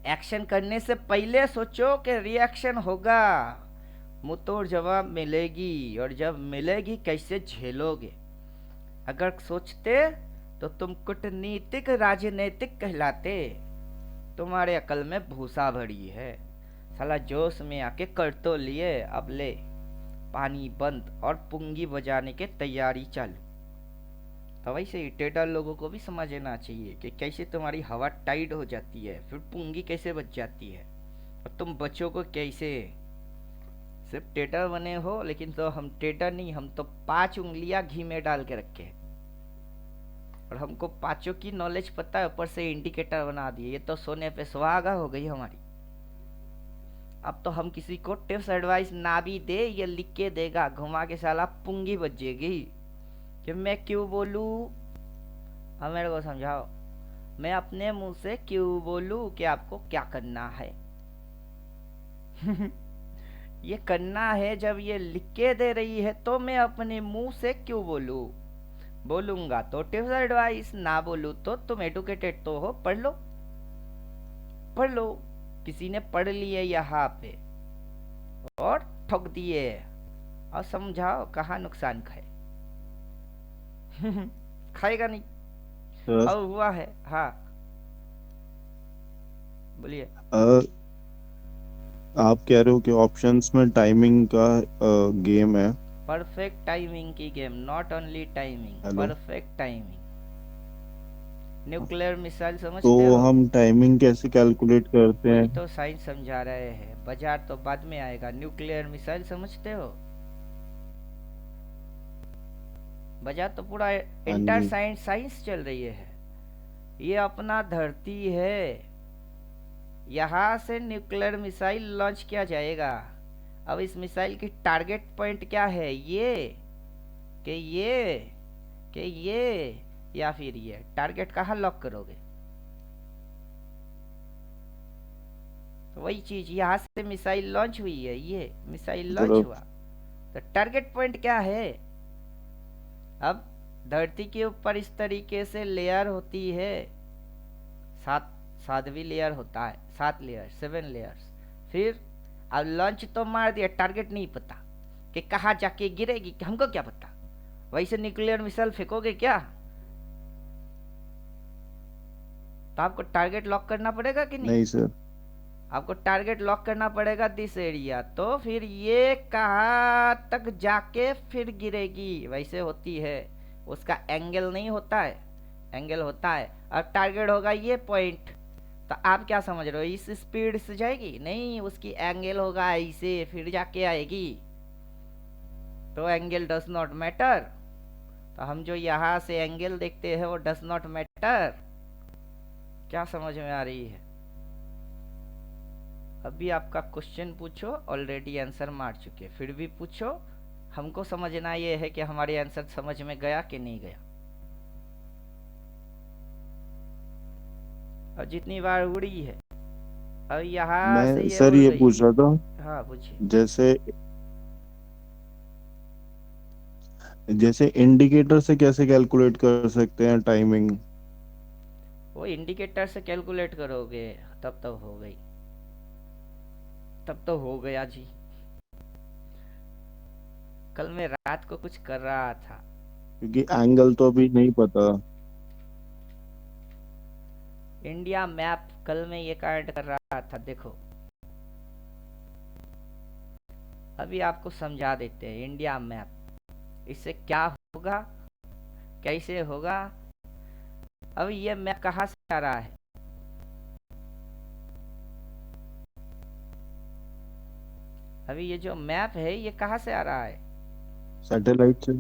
A: एक्शन करने से पहले सोचो कि रिएक्शन होगा, मुंहतोड़ जवाब मिलेगी, और जब मिलेगी कैसे झेलोगे। अगर सोचते तो तुम कूटनीतिक राजनीतिक कहलाते। तुम्हारे अकल में भूसा भरी है, साला जोश में आके कर तो लिए, अब ले पानी बंद और पुंगी बजाने के तैयारी चालू। तो वैसे ही ट्रेडर लोगों को भी समझना चाहिए कि कैसे तुम्हारी हवा टाइट हो जाती है, फिर पुंगी कैसे बच जाती है, और तुम बच्चों को कैसे। सिर्फ ट्रेडर बने हो, लेकिन तो हम ट्रेडर नहीं, हम तो 5 उंगलियां घी में डाल के रखे हैं, और हमको पांचों की नॉलेज पता है, ऊपर से इंडिकेटर बना दिए। ये तो सोने पे सुहागा हो गई हमारी। अब तो हम किसी को टिप्स एडवाइस ना भी दे, ये लिख के देगा घुमा के, साला पुंगी बजेगी। कि मैं क्यों बोलूं, अब मेरे को समझाओ, मैं अपने मुंह से क्यों बोलूं कि आपको क्या करना है। ये करना है, जब ये लिख के दे रही है तो मैं अपने मुंह से क्यों बोलूं। बोलूंगा तो टिप्स एडवाइस, ना बोलूं तो तुम एडुकेटेड तो हो, पढ़ लो पढ़ लो। किसी ने पढ़ लिए यहाँ पे और ठोक दिए, और समझाओ कहाँ नुकसान खाए। खाएगा नहीं,
C: सर
A: और हुआ है। हाँ बोलिए।
C: आप कह रहे हो कि ऑप्शंस में टाइमिंग का गेम है।
A: परफेक्ट टाइमिंग की game, not only timing,
C: hello,
A: perfect timing. Nuclear missile
C: तो
A: समझते हो?
C: हम टाइमिंग कैसे कैलकुलेट करते
A: वही
C: हैं?
A: तो साइंस समझा रहे हैं, बाजार तो बाद में आएगा। न्यूक्लियर मिसाइल समझते हो? बाजार तो पूरा
C: हाँ
A: इंटर
C: जी।
A: साइंस चल रही है। ये अपना धरती है, यहाँ से न्यूक्लियर मिसाइल लॉन्च किया जाएगा। अब इस मिसाइल की टारगेट पॉइंट क्या है, ये कि ये कि ये, या फिर ये। टारगेट कहाँ लॉक करोगे? तो वही चीज, यहाँ से मिसाइल लॉन्च हुई है, ये मिसाइल लॉन्च हुआ, तो टारगेट पॉइंट क्या है। अब धरती के ऊपर इस तरीके से लेयर होती है, 7वीं लेयर होता है, 7 लेयर, 7 लेयर्स। फिर अब लॉन्च तो मार दिया, टारगेट नहीं पता कि कहाँ जाके गिरेगी, हमको क्या पता। वैसे न्यूक्लियर मिसाइल फेंकोगे क्या, तो आपको टारगेट लॉक करना पड़ेगा कि नहीं?
C: नहीं सर।
A: आपको टारगेट लॉक करना पड़ेगा दिस एरिया, तो फिर ये कहाँ तक जाके फिर गिरेगी, वैसे होती है। उसका एंगल नहीं होता है, एंगल होता है। अब टारगेट होगा ये पॉइंट, तो आप क्या समझ रहे हो, इस स्पीड से जाएगी? नहीं, उसकी एंगल होगा ऐसे, फिर जाके आएगी। तो एंगल डज नॉट मैटर। तो हम जो यहाँ से एंगल देखते हैं वो डज नॉट मैटर। क्या समझ में आ रही है? अभी आपका क्वेश्चन पूछो, ऑलरेडी आंसर मार चुके, फिर भी पूछो। हमको समझना ये है कि हमारे आंसर समझ में गया कि नहीं गया। और जितनी बार उड़ी है, अब यहाँ से
C: मैं
A: ये
C: सर
A: उड़
C: ये
A: गई।
C: पूछ रहा था,
A: हाँ पूछिए।
C: जैसे जैसे इंडिकेटर से कैसे कैलकुलेट कर सकते हैं टाइमिंग?
A: वो इंडिकेटर से कैलकुलेट करोगे तब तो हो गई, तब तो हो गया जी। कल मैं रात को कुछ कर रहा था।
C: क्योंकि एंगल तो अभी नहीं पता।
A: इंडिया मैप कल मैं ये कांड कर रहा था। देखो अभी आपको समझा देते हैं इंडिया मैप, इससे क्या होगा, कैसे होगा। अब ये मैप कहाँ से आ रहा है? अभी ये जो मैप है ये कहाँ से आ रहा है?
C: सैटेलाइट से।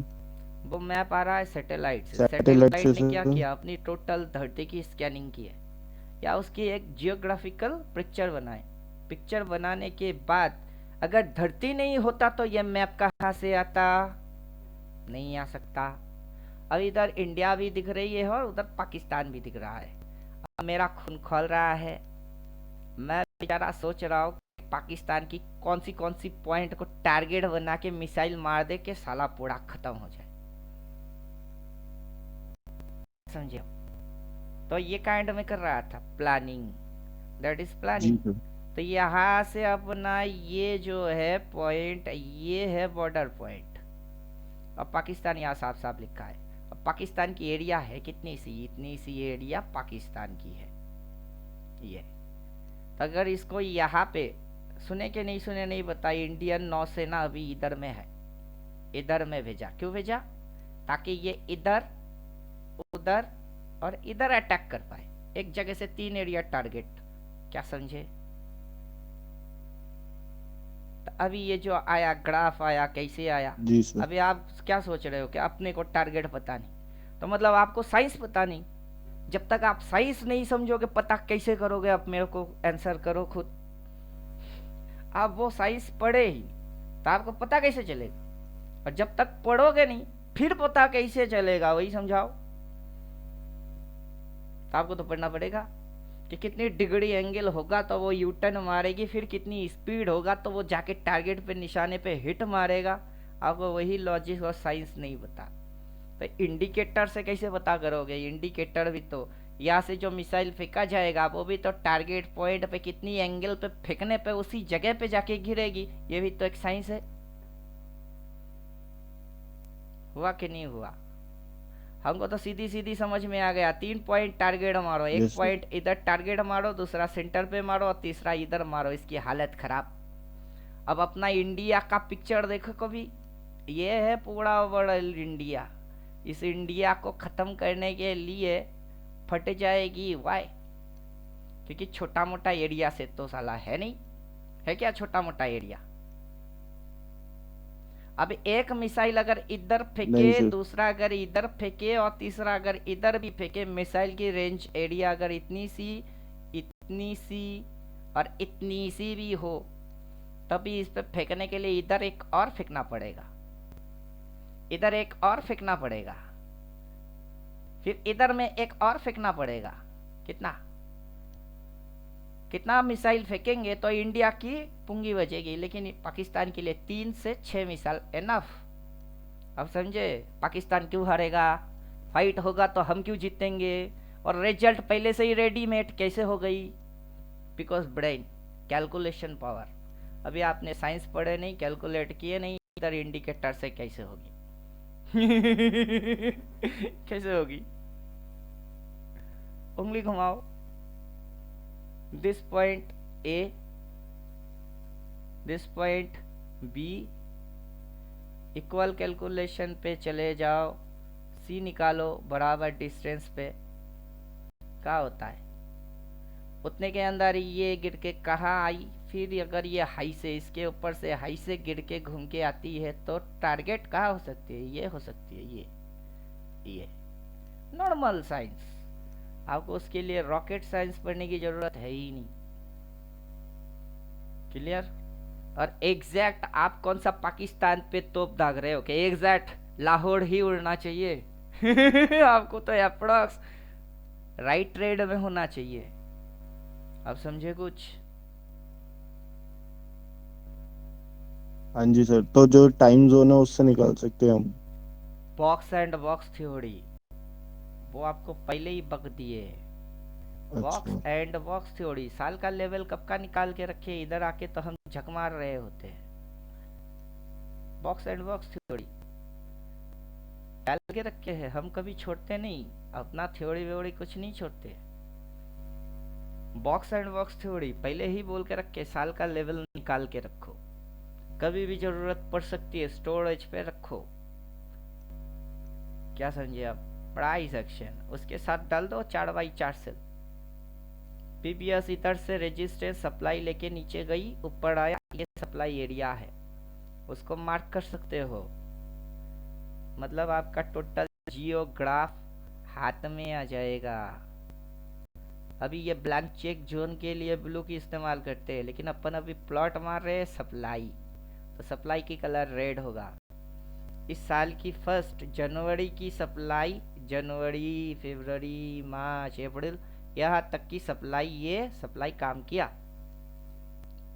A: वो मैप आ रहा है सैटेलाइट से।
C: सैटेलाइट
A: सैटेलाइट
C: से
A: ने क्या
C: सर।
A: किया, अपनी टोटल धरती की स्कैनिंग की है, या उसकी एक जियोग्राफिकल पिक्चर बनाए। पिक्चर बनाने के बाद अगर धरती नहीं होता तो ये मैप कहाँ से आता? नहीं आ सकता। अब इधर इंडिया भी दिख रही है और उधर पाकिस्तान भी दिख रहा है। अब मेरा खून खोल रहा है, मैं बेचारा सोच रहा हूँ पाकिस्तान की कौन सी पॉइंट को टारगेट बना के मिसाइल मार दे के साला पूरा खत्म हो जाए। समझे? तो ये काइंड में कर रहा था planning, that is
C: G
A: planning.
C: Sir.
A: तो यहाँ से अपना ये जो है पॉइंट, ये है बॉर्डर पॉइंट। अब पाकिस्तान यहाँ साफ साफ लिखा है। अब पाकिस्तान की एरिया है कितनी सी, इतनी सी एरिया पाकिस्तान की है ये। अगर इसको यहाँ पे सुने के नहीं सुने नहीं पता, इंडियन नौसेना अभी इधर में है, इधर में भेजा। क्यों भेजा? ताकि ये इधर उधर और इधर अटैक कर पाए। एक जगह से 3 एरिया टारगेट। क्या समझे? तो अभी ये जो आया ग्राफ आया, कैसे आया?
C: जी सर।
A: अभी आप क्या सोच रहे हो कि अपने को टारगेट पता नहीं, तो मतलब आपको साइंस पता नहीं। जब तक आप साइंस नहीं समझोगे पता कैसे करोगे? आप मेरे को आंसर करो खुद। आप वो साइंस पढ़े ही तो आपको पता कैसे चलेगा? और जब तक पढ़ोगे नहीं फिर पता कैसे चलेगा? वही समझाओ। तो आपको तो पढ़ना पड़ेगा कि कितनी डिग्री एंगल होगा तो वो यू टर्न मारेगी, फिर कितनी स्पीड होगा तो वो जाके टारगेट पे निशाने पे हिट मारेगा। आपको वही लॉजिक और साइंस नहीं पता, तो इंडिकेटर से कैसे पता करोगे? इंडिकेटर भी तो यहाँ से जो मिसाइल फेंका जाएगा वो भी तो टारगेट पॉइंट पे कितनी एंगल पे फेंकने पे उसी जगह पे जाके गिरेगी। ये भी तो एक साइंस है। हुआ कि नहीं हुआ? हमको तो सीधी सीधी समझ में आ गया। 3 पॉइंट टारगेट मारो, एक
C: यस सर।
A: पॉइंट इधर टारगेट मारो, दूसरा सेंटर पे मारो और तीसरा इधर मारो। इसकी हालत खराब। अब अपना इंडिया का पिक्चर देखो कभी, ये है पूरा ओवरऑल इंडिया। इस इंडिया को खत्म करने के लिए फट जाएगी। वाई? क्योंकि छोटा मोटा एरिया से तो साला है नहीं, है क्या छोटा मोटा एरिया? अब एक मिसाइल अगर इधर
C: नहीं
A: फेंके,
C: सर।
A: दूसरा अगर इधर फेंके और तीसरा अगर इधर भी फेंके, मिसाइल की रेंज एरिया अगर इतनी सी और इतनी सी भी हो, तभी इस पे फेंकने के लिए इधर एक और फेंकना पड़ेगा, इधर एक और फेंकना पड़ेगा, फिर इधर में एक और फेंकना पड़ेगा। कितना मिसाइल फेंकेंगे तो इंडिया की पुंगी बचेगी। लेकिन पाकिस्तान के लिए 3 से 6 मिसाइल एनफ। अब समझे पाकिस्तान क्यों हारेगा? फाइट होगा तो हम क्यों जीतेंगे? और रिजल्ट पहले से ही रेडीमेड कैसे हो गई? Because brain, calculation power. अभी आपने साइंस पढ़े नहीं, कैलकुलेट किए नहीं, इधर इंडिकेटर से कैसे होगी? कैसे होगी? उंगली घुमाओ। This point A, this point B, equal calculation पे चले जाओ, सी निकालो बराबर डिस्टेंस पे। क्या होता है? उतने के अंदर ये गिर के कहाँ आई, फिर अगर ये हाई से इसके ऊपर से हाई से गिर के घूम के आती है तो टारगेट कहाँ हो सकती है, ये हो सकती है, ये नॉर्मल साइंस। आपको उसके लिए रॉकेट साइंस पढ़ने की जरूरत है ही नहीं। क्लियर। और एग्जैक्ट आप कौन सा पाकिस्तान पे तोप दाग रहे हो कि एग्जैक्ट लाहौर ही उड़ना चाहिए आपको तो अप्रोक्स राइट ट्रेड में होना चाहिए। आप समझे कुछ?
C: हाँ जी सर, तो जो टाइम जोन है उससे निकाल सकते हैं हम।
A: बॉक्स एंड बॉक्स थ्योरी वो आपको पहले ही बक दिए। बॉक्स
C: अच्छा।
A: एंड बॉक्स थ्योरी साल का लेवल कब का निकाल के रखे, इधर आके तो हम झक मार रहे होते हैं। बॉक्स एंड बॉक्स थ्योरी डाल के रखे हैं, हम कभी छोड़ते नहीं अपना थ्योरी व्योरी कुछ नहीं छोड़ते। बॉक्स एंड बॉक्स थ्योरी पहले ही बोल के रखे, साल का लेवल निकाल के रखो, कभी भी जरूरत पड़ सकती है, स्टोरेज पे रखो। क्या समझे आप? प्राइस एक्शन उसके साथ डाल दो 4x4 सेल। पीबीएस इधर से रेजिस्टेंस सप्लाई लेके नीचे गई, ऊपर आया, ये सप्लाई एरिया है, उसको मार्क कर सकते हो। मतलब आपका टोटल जियोग्राफ हाथ में आ जाएगा। अभी ये ब्लैंक चेक जोन के लिए ब्लू की इस्तेमाल करते हैं, लेकिन अपन अभी प्लॉट मार रहे हैं सप्लाई, तो सप्लाई की कलर रेड होगा। इस साल की 1 जनवरी की सप्लाई, जनवरी फरवरी मार्च अप्रैल यहाँ तक की सप्लाई, ये सप्लाई काम किया।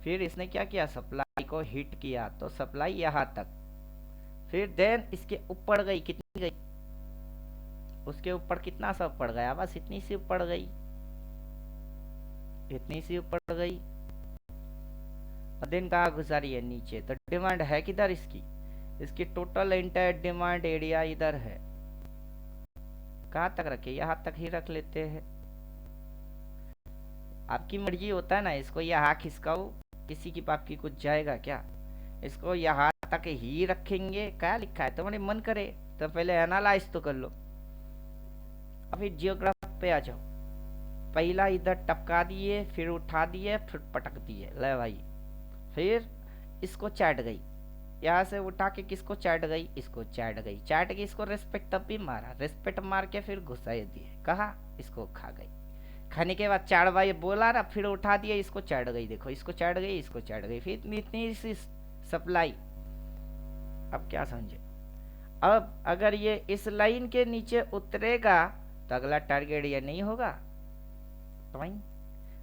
A: फिर इसने क्या किया, सप्लाई को हिट किया, तो सप्लाई यहाँ तक। फिर देन इसके ऊपर गई, कितनी गई, उसके ऊपर कितना सा ऊपर गया, बस इतनी सी ऊपर गई, इतनी सी ऊपर गई। दिन कहाँ गुजारी है, नीचे। तो डिमांड है किधर इसकी, इसकी टोटल इंटायर डिमांड एरिया इधर है। कहाँ तक रखे, यहाँ तक ही रख लेते हैं। आपकी मर्जी होता है ना, इसको यहाँ खिसकाओ, किसी की बाप की कुछ जाएगा क्या। इसको यहाँ तक ही रखेंगे, क्या लिखा है, तुम्हारे मन करे तो पहले एनालाइज तो कर लो। अभी जियोग्राफ पे आ जाओ, पहला इधर टपका दिए, फिर उठा दिए, फिर पटक दिए, ले भाई। फिर इसको चाट गई, यहाँ से उठा के किसको चाट गई, इसको चाट गई, चाट के इसको रेस्पेक्ट तब भी मारा, रेस्पेक्ट मार के फिर घुसा दिए, कहा इसको खा गई। खाने के बाद चाट भाई बोला ना, फिर उठा दिया, इसको चाट गई, देखो इसको चाट गई, इसको चाट गई, फिर इतनी सी सप्लाई। अब क्या समझे? अब अगर ये इस लाइन के नीचे उतरेगा तो अगला टारगेट ये नहीं होगा। तो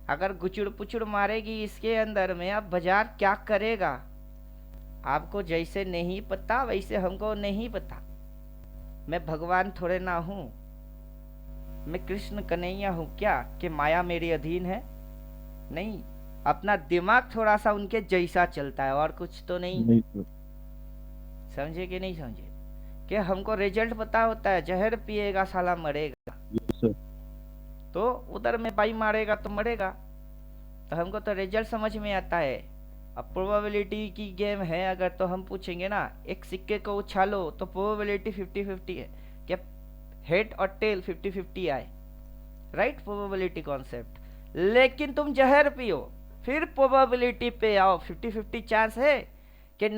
A: अगर गुचुड़ पुचुड़ मारेगी इसके अंदर में, अब बाजार क्या करेगा आपको जैसे नहीं पता, वैसे हमको नहीं पता। मैं भगवान थोड़े ना हूं, मैं कृष्ण कन्हैया हूं क्या कि माया मेरे अधीन है? नहीं, अपना दिमाग थोड़ा सा उनके जैसा चलता है, और कुछ तो नहीं। समझे कि नहीं समझे? कि हमको रिजल्ट पता होता है, जहर पिएगा साला मरेगा, तो उधर में बाई मारेगा तो मरेगा, तो हमको तो रिजल्ट समझ में आता है। अब प्रोबेबिलिटी की गेम है, अगर तो हम पूछेंगे ना, एक सिक्के को उछालो तो प्रोबेबिलिटी 50-50 है कि हेड और टेल 50-50 आए, राइट, प्रोबेबिलिटी कॉन्सेप्ट। लेकिन तुम जहर पियो, फिर प्रोबेबिलिटी पे आओ, 50-50 चांस है कि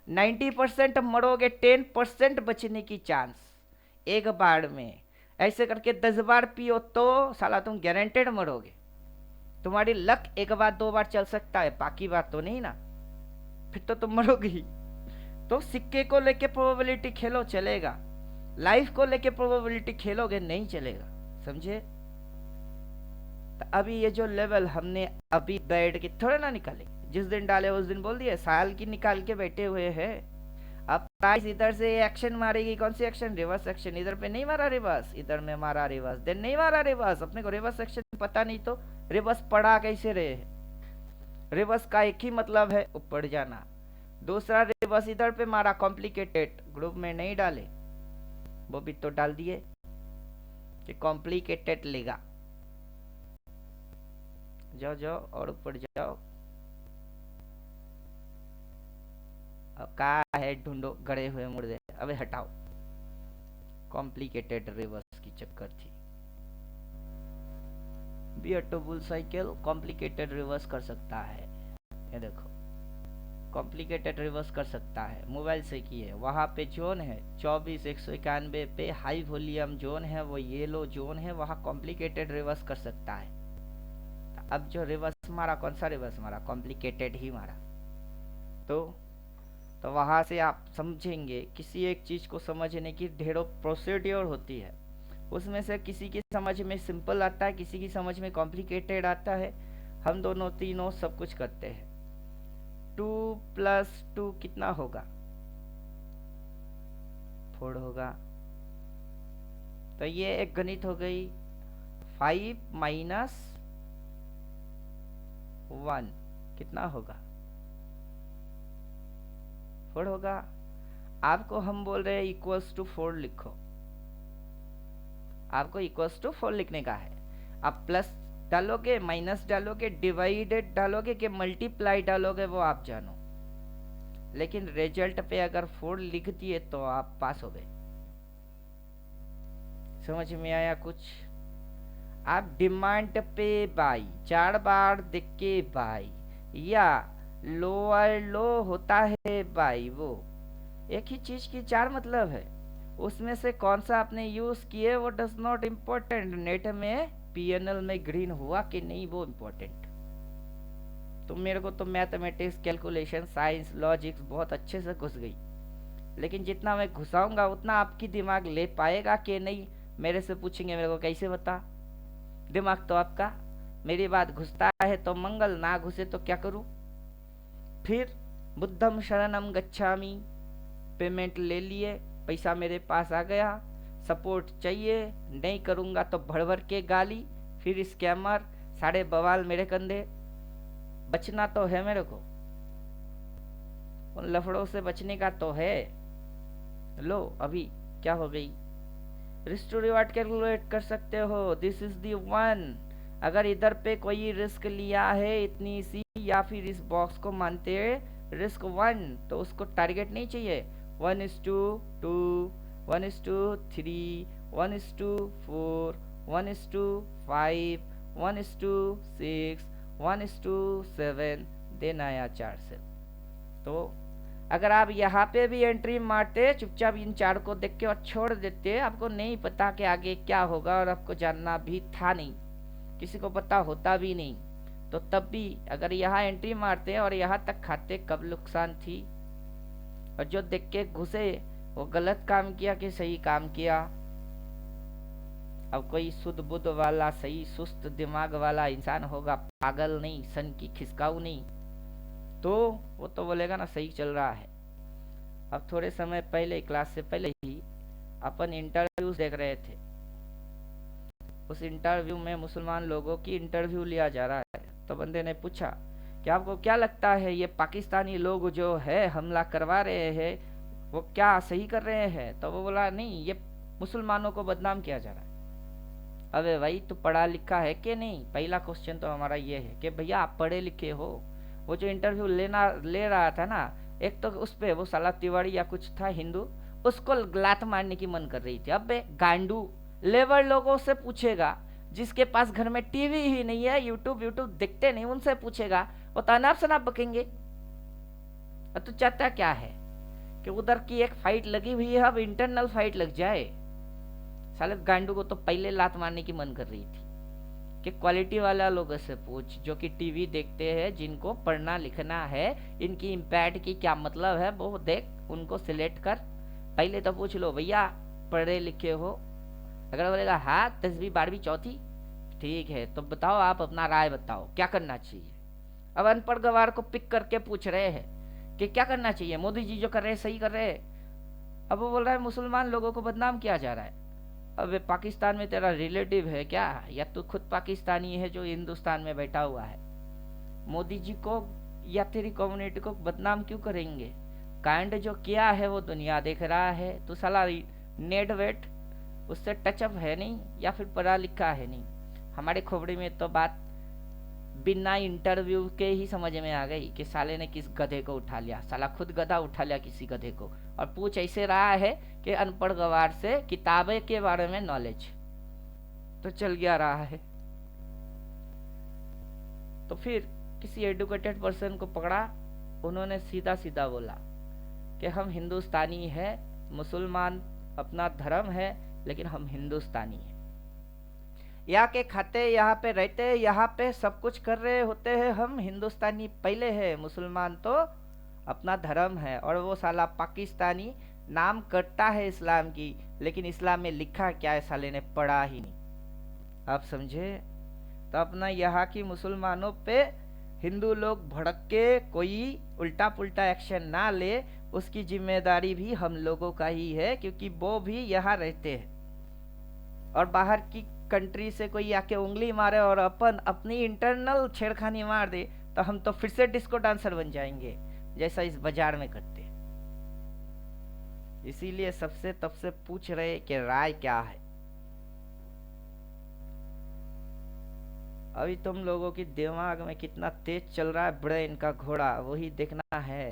A: 90% मरोगे, 10% बचने की चांस एक बार में। ऐसे करके 10 बार पियो तो साला तुम गारंटेड मरोगे। तुम्हारी लक एक बार 2 बार चल सकता है, बाकी बार तो नहीं ना, फिर तो तुम मरोगे ही। तो सिक्के को लेके प्रोबेबिलिटी खेलो चलेगा, लाइफ को लेके प्रोबेबिलिटी खेलोगे नहीं चलेगा। समझे? तो अभी ये जो लेवल हमने अभी बैठ के थोड़ा ना निकाले, जिस दिन डाले उस दिन बोल दिए, साल की निकाल के बैठे हुए हैं। अब प्राइस इधर से एक्शन मारेगी, कौन सी एक्शन, रिवर्स एक्शन। इधर पे नहीं मारा रिवर्स, इधर में मारा रिवर्स, देन नहीं मारा रिवर्स। अपने को रिवर्स एक्शन पता नहीं तो रिवर्स पड़ा कैसे रहे। रिवर्स का एक ही मतलब है, ऊपर जाना। दूसरा रिवर्स इधर पे मारा, कॉम्प्लिकेटेड, ग्रुप में नहीं डाले, वो भी तो डाल दिए कि कॉम्प्लिकेटेड लेगा। जाओ जाओ और ऊपर जाओ। अब कहा है ढूंढो, गड़े हुए मुर्दे, अबे हटाओ, कॉम्प्लिकेटेड रिवर्स की चक्कर थी। Be auto bull cycle complicated reverse कर सकता है। ये देखो कॉम्प्लिकेटेड रिवर्स कर सकता है, मोबाइल से किए। वहाँ पे जोन है 24 191 पे हाई वॉल्यूम जोन है, वो येलो जोन है, वहाँ कॉम्प्लिकेटेड रिवर्स कर सकता है। अब जो रिवर्स मारा, कौन सा रिवर्स मारा? कॉम्प्लिकेटेड ही मारा। तो वहाँ से आप समझेंगे किसी एक चीज़ को समझने की ढेरों प्रोसीड्योर होती है, उसमें से किसी की समझ में सिंपल आता है, किसी की समझ में कॉम्प्लिकेटेड आता है। हम दोनों तीनों सब कुछ करते हैं। 2 + 2 कितना होगा? 4 होगा। तो ये एक गणित हो गई। 5 - 1 कितना होगा? 4 होगा। आपको हम बोल रहे हैं इक्वल्स टू 4 लिखो, आपको इक्वल्स टू 4 लिखने का है। आप प्लस डालोगे, माइनस डालोगे, डिवाइडेड डालोगे कि मल्टीप्लाई डालोगे, वो आप जानो, लेकिन रिजल्ट पे अगर 4 लिख दिए तो आप पास हो गए। समझ में आया कुछ? आप डिमांड पे बाई 4 बार देख के बाई, या लोअर लो होता है बाई, वो एक ही चीज की 4 मतलब है। उसमें से कौन सा आपने यूज किए वो डज नॉट इम्पोर्टेंट। नेट में पीएनएल में ग्रीन हुआ कि नहीं वो इम्पोर्टेंट। तो मेरे को तो मैथमेटिक्स, कैलकुलेशन, साइंस, लॉजिक्स बहुत अच्छे से घुस गई, लेकिन जितना मैं घुसाऊंगा उतना आपकी दिमाग ले पाएगा कि नहीं। मेरे से पूछेंगे मेरे को कैसे बता, दिमाग तो आपका। मेरी बात घुसता है तो मंगल, ना घुसे तो क्या करूं? फिर बुद्धम शरणम गच्छामि, पेमेंट ले लिए, पैसा मेरे पास आ गया, सपोर्ट चाहिए, नहीं करूंगा तो भर भर के गाली, फिर स्कैमर, साढ़े बवाल मेरे कंधे। बचना तो है मेरे को, उन लफड़ों से बचने का तो है। लो अभी क्या हो गई? रिस्क रिवार्ड कैलकुलेट कर सकते हो, दिस इज दी 1। अगर इधर पे कोई रिस्क लिया है इतनी सी, या फिर इस बॉक्स को मानते रिस्क 1, तो उसको टारगेट नहीं चाहिए। 1:2, 1:3, 1:4, 1:5, 1:6, 1:7, देन आया 4 से। तो अगर आप यहाँ पे भी एंट्री मारते, चुपचाप इन 4 को देख के और छोड़ देते, आपको नहीं पता कि आगे क्या होगा, और आपको जानना भी था नहीं, किसी को पता होता भी नहीं, तो तब भी अगर यहाँ एंट्री मारते और यहाँ तक खाते, कब नुकसान थी। और जो देख के घुसे वो गलत काम किया कि सही काम किया। अब कोई शुद्ध बुद्ध वाला, सही सुस्त दिमाग वाला इंसान होगा, पागल नहीं, सन की खिसकाऊ नहीं, तो वो तो बोलेगा ना सही चल रहा है। अब थोड़े समय पहले, क्लास से पहले ही अपन इंटरव्यूज देख रहे थे। उस इंटरव्यू में मुसलमान लोगों की इंटरव्यू लिया जा रहा है। तो बंदे ने पूछा कि आपको क्या लगता है ये पाकिस्तानी लोग जो है हमला करवा रहे हैं वो क्या सही कर रहे हैं? तो वो बोला नहीं, ये मुसलमानों को बदनाम किया जा रहा है। अबे भाई तू पढ़ा लिखा है कि नहीं? पहला क्वेश्चन तो हमारा ये है कि भैया आप पढ़े लिखे हो? वो जो इंटरव्यू ले रहा था ना, एक तो उस पे वो साला तिवाड़ी या कुछ था हिंदू, उसको लात मारने की मन कर रही थी। अबे गांडू, लेबर लोगों से पूछेगा, जिसके पास घर में टीवी ही नहीं है, यूट्यूब देखते नहीं, उनसे पूछेगा, वो तानाब शनाब बकेंगे। और तू चाहता क्या है कि उधर की एक फाइट लगी हुई है, अब इंटरनल फाइट लग जाए। साले गांडू को तो पहले लात मारने की मन कर रही थी कि क्वालिटी वाला लोगों से पूछ, जो कि टीवी देखते हैं, जिनको पढ़ना लिखना है, इनकी इम्पैक्ट की क्या मतलब है वो देख, उनको सिलेक्ट कर। पहले तो पूछ लो भैया पढ़े लिखे हो? अगर बोलेगा हाँ 10वीं 12वीं चौथी, ठीक है, तो बताओ आप अपना राय बताओ क्या करना चाहिए। अब अनपढ़ गवार को पिक करके पूछ रहे हैं कि क्या करना चाहिए, मोदी जी जो कर रहे हैं सही कर रहे हैं। अब वो बोल रहा है मुसलमान लोगों को बदनाम किया जा रहा है। अब पाकिस्तान में तेरा रिलेटिव है क्या, या तू खुद पाकिस्तानी है जो हिंदुस्तान में बैठा हुआ है? मोदी जी को या तेरी कम्युनिटी को बदनाम क्यों करेंगे? कांड जो किया है वो दुनिया देख रहा है। तू साला नेट वेट उससे टचअप है नहीं, या फिर पढ़ा लिखा है नहीं। हमारे खोपड़ी में तो बात बिना इंटरव्यू के ही समझ में आ गई कि साले ने किस गधे को उठा लिया। साला खुद गधा उठा लिया किसी गधे को, और पूछ ऐसे रहा है कि अनपढ़ गवार से किताबें के बारे में नॉलेज तो चल गया रहा है। तो फिर किसी एडुकेटेड पर्सन को पकड़ा, उन्होंने सीधा सीधा बोला कि हम हिंदुस्तानी है, मुसलमान अपना धर्म है, लेकिन हम हिंदुस्तानी हैं। यहाँ के खाते, यहाँ पे रहते, यहाँ पे सब कुछ कर रहे होते हैं, हम हिंदुस्तानी पहले है, मुसलमान तो अपना धर्म है। और वो साला पाकिस्तानी नाम करता है इस्लाम की, लेकिन इस्लाम में लिखा क्या है साले ने पढ़ा ही नहीं। आप समझे? तो अपना यहाँ की मुसलमानों पे हिंदू लोग भड़क के कोई उल्टा पुल्टा एक्शन ना ले, उसकी जिम्मेदारी भी हम लोगों का ही है, क्योंकि वो भी यहाँ रहते हैं। और बाहर की कंट्री से कोई आके उंगली मारे और अपन अपनी इंटरनल छेड़खानी मार दे, तो हम तो फिर से डिस्को डांसर बन जाएंगे, जैसा इस बाजार में करते हैं। इसीलिए सबसे तब से पूछ रहे कि राय क्या है। अभी तुम लोगों की दिमाग में कितना तेज चल रहा है ब्रेन का घोड़ा, वही देखना है।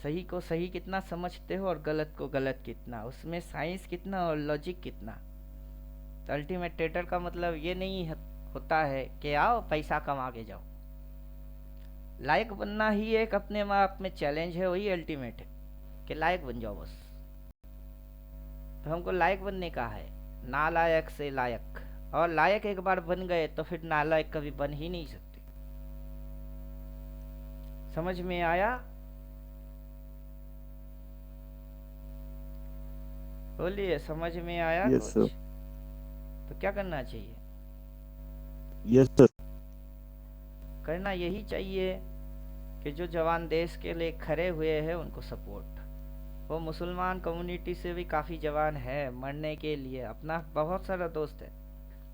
A: सही को सही कितना समझते हो और गलत को गलत कितना, उसमें साइंस कितना और लॉजिक कितना। तो अल्टीमेटेटर का मतलब ये नहीं होता है कि आओ पैसा कमा के जाओ। लायक बनना ही एक अपने आप में चैलेंज है, वही अल्टीमेट है कि लायक बन जाओ बस। तो हमको लायक बनने का है, नालायक से लायक। और लायक एक बार बन गए तो फिर नालायक कभी बन ही नहीं सकते। समझ में आया? बोलिए, समझ में आया?
C: Yes sir.
A: तो क्या करना चाहिए?
C: Yes sir.
A: करना यही चाहिए कि जो जवान देश के लिए खड़े हुए हैं उनको सपोर्ट। वो मुसलमान कम्युनिटी से भी काफ़ी जवान है मरने के लिए। अपना बहुत सारा दोस्त है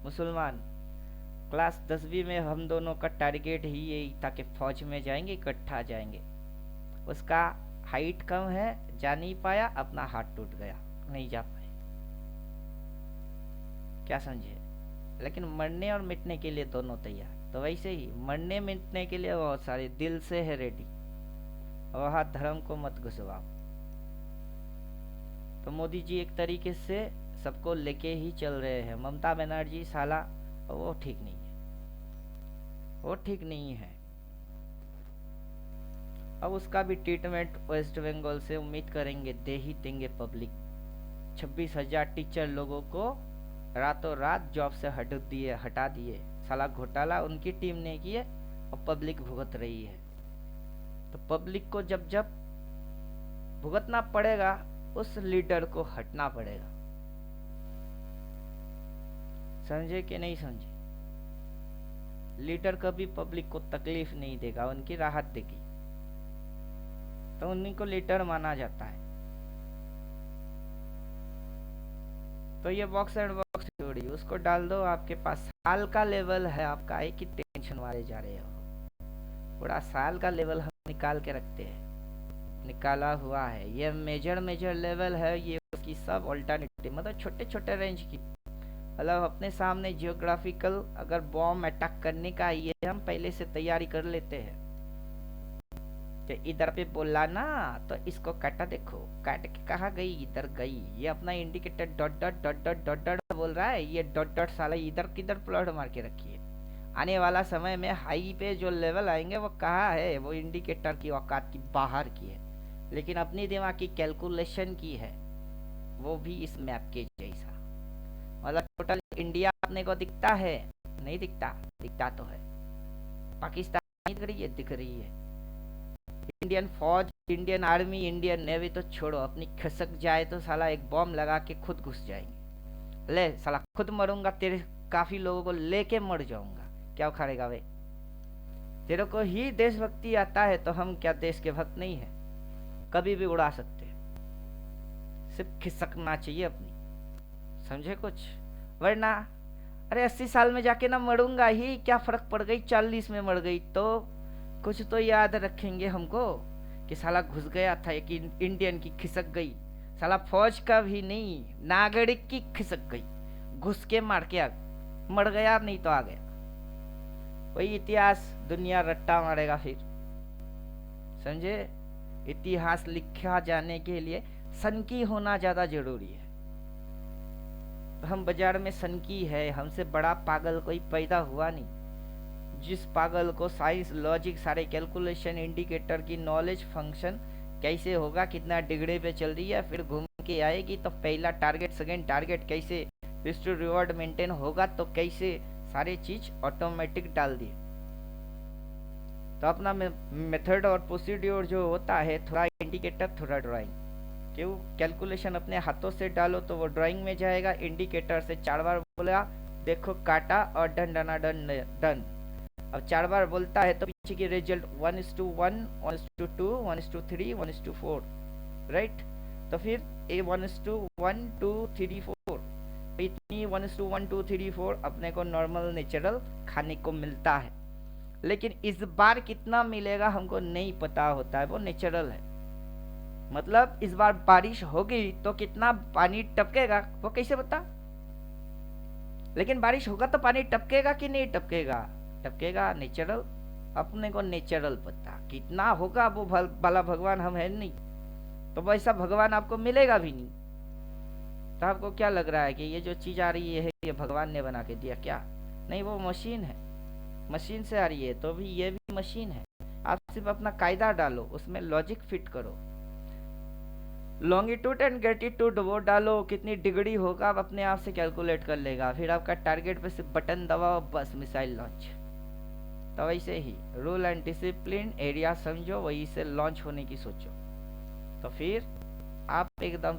A: मुसलमान। क्लास 10वीं में हम दोनों का टारगेट ही यही था कि फौज में जाएंगे, इकट्ठा जाएंगे। उसका हाइट कम है, जा नहीं पाया, अपना हाथ टूट गया, नहीं जा पाए। क्या समझे? लेकिन मरने और मिटने के लिए दोनों तैयार। तो वैसे ही मरने मिटने के लिए बहुत सारे दिल से है रेडी। वहाँ धर्म को मत घुसवाओ। तो मोदी जी एक तरीके से सबको लेके ही चल रहे हैं। ममता बनर्जी साला वो ठीक नहीं है, वो ठीक नहीं है। अब उसका भी ट्रीटमेंट वेस्ट बंगाल से उम्मीद करेंगे, दे ही देंगे पब्लिक। 26,000 टीचर लोगों को रातों रात जॉब से हटा दिए। साला घोटाला उनकी टीम ने किए और पब्लिक भुगत रही है। तो पब्लिक को जब जब भुगतना पड़ेगा, उस लीडर को हटना पड़ेगा। समझे कि नहीं समझे? लीडर कभी पब्लिक को तकलीफ नहीं देगा, उनकी राहत देगी, तो उन्हीं को लीडर माना जाता है। तो ये बॉक्स एंड बॉक्स थ्योरी उसको डाल दो आपके पास। साल का लेवल है आपका, एक ही टेंशन वाले जा रहे हो। पूरा साल का लेवल हम निकाल के रखते हैं, निकाला हुआ है। ये मेजर लेवल है, ये उसकी सब अल्टरनेटिव, मतलब छोटे छोटे रेंज की। मतलब अपने सामने जियोग्राफिकल अगर बॉम्ब अटैक करने का, ये हम पहले से तैयारी कर लेते हैं। तो इधर पे बोला ना, तो इसको काटा, देखो काट के कहाँ गई, इधर गई। ये अपना indicator dot dot dot dot dot dot बोल रहा है, ये डॉट डॉट साला इधर किधर प्लॉट मार के रखी है। आने वाला समय में हाई पे जो लेवल आएंगे वो कहाँ है, वो इंडिकेटर की औकात की बाहर की है, लेकिन अपनी दिमाग की कैलकुलेशन की है, वो भी इस मैप के जैसा। मतलब टोटल इंडिया अपने को दिखता है? नहीं दिखता, दिखता तो है। पाकिस्तान दिख रही है। इंडियन फौज, इंडियन आर्मी, इंडियन नेवी तो छोड़ो, अपनी खसक जाए तो साला एक बॉम्ब लगा के खुद घुस जाएंगे। ले साला खुद मरूंगा, तेरे काफी लोगों को लेके मर जाऊंगा, क्या उखाड़ेगा वे? तेरे को ही देशभक्ति आता है तो हम क्या देश के भक्त नहीं है? कभी भी उड़ा सकते, सिर्फ खिसकना चाहिए अपनी। समझे कुछ? वरना अरे 80 साल में जाके ना मरूंगा ही, क्या फर्क पड़ गई, 40 में मर गई तो कुछ तो याद रखेंगे हमको कि साला घुस गया था, कि इंडियन की खिसक गई। साला फौज का भी नहीं, नागरिक की खिसक गई, घुस के मार के मर गया, नहीं तो आ गया। वही इतिहास दुनिया रट्टा मारेगा फिर। समझे? इतिहास लिखा जाने के लिए सनकी होना ज्यादा जरूरी है। हम बाजार में सनकी है, हमसे बड़ा पागल कोई पैदा हुआ नहीं। जिस पागल को साइंस लॉजिक सारे कैलकुलेशन इंडिकेटर की नॉलेज फंक्शन कैसे होगा, कितना डिग्री पे चल रही है, फिर घूम के आएगी तो पहला टारगेट सेकंड टारगेट कैसे रिस्क टू रिवॉर्ड मेंटेन होगा, तो कैसे सारी चीज ऑटोमेटिक डाल दी। तो अपना मेथड और प्रोसीड्योर जो होता है, थोड़ा इंडिकेटर थोड़ा ड्राइंग, क्यों कैलकुलेशन अपने हाथों से डालो तो वो ड्राइंग में जाएगा, इंडिकेटर से 4 बार बोला देखो काटा और डन डना डन डन। अब 4 बार बोलता है तो पीछे की रिजल्ट 1:1, 1:2, 1:3, 1:4, राइट। तो फिर ए 1:1, 2, 3, 4, इतनी 1:1, 2, 3, 4 अपने को नॉर्मल नेचुरल खाने को मिलता है। लेकिन इस बार कितना मिलेगा हमको नहीं पता होता है, वो नेचुरल है। मतलब इस बार बारिश होगी तो कितना पानी टपकेगा वो कैसे पता, लेकिन बारिश होगा तो पानी टपकेगा कि नहीं टपकेगा, टपकेगा, नेचुरल। अपने को नेचुरल पता कितना होगा, वो भला भगवान हम है नहीं, तो वैसा भगवान आपको मिलेगा भी नहीं। तो आपको क्या लग रहा है कि ये जो चीज आ रही है ये भगवान ने बना के दिया क्या? नहीं, वो मशीन है, मशीन से आ रही है, तो भी ये भी मशीन है। आप सिर्फ अपना कायदा डालो, उसमें लॉजिक फिट करो, लॉन्गिट्यूड एंड ग्रेटिट्यूड वो डालो, कितनी डिग्री होगा आप अपने आप से कैलकुलेट कर लेगा। फिर आपका टारगेट पे सिर्फ बटन दबाओ, बस मिसाइल लॉन्च। तो वैसे ही रूल एंड डिसिप्लिन एरिया समझो, वही से लॉन्च होने की सोचो, तो फिर आप एकदम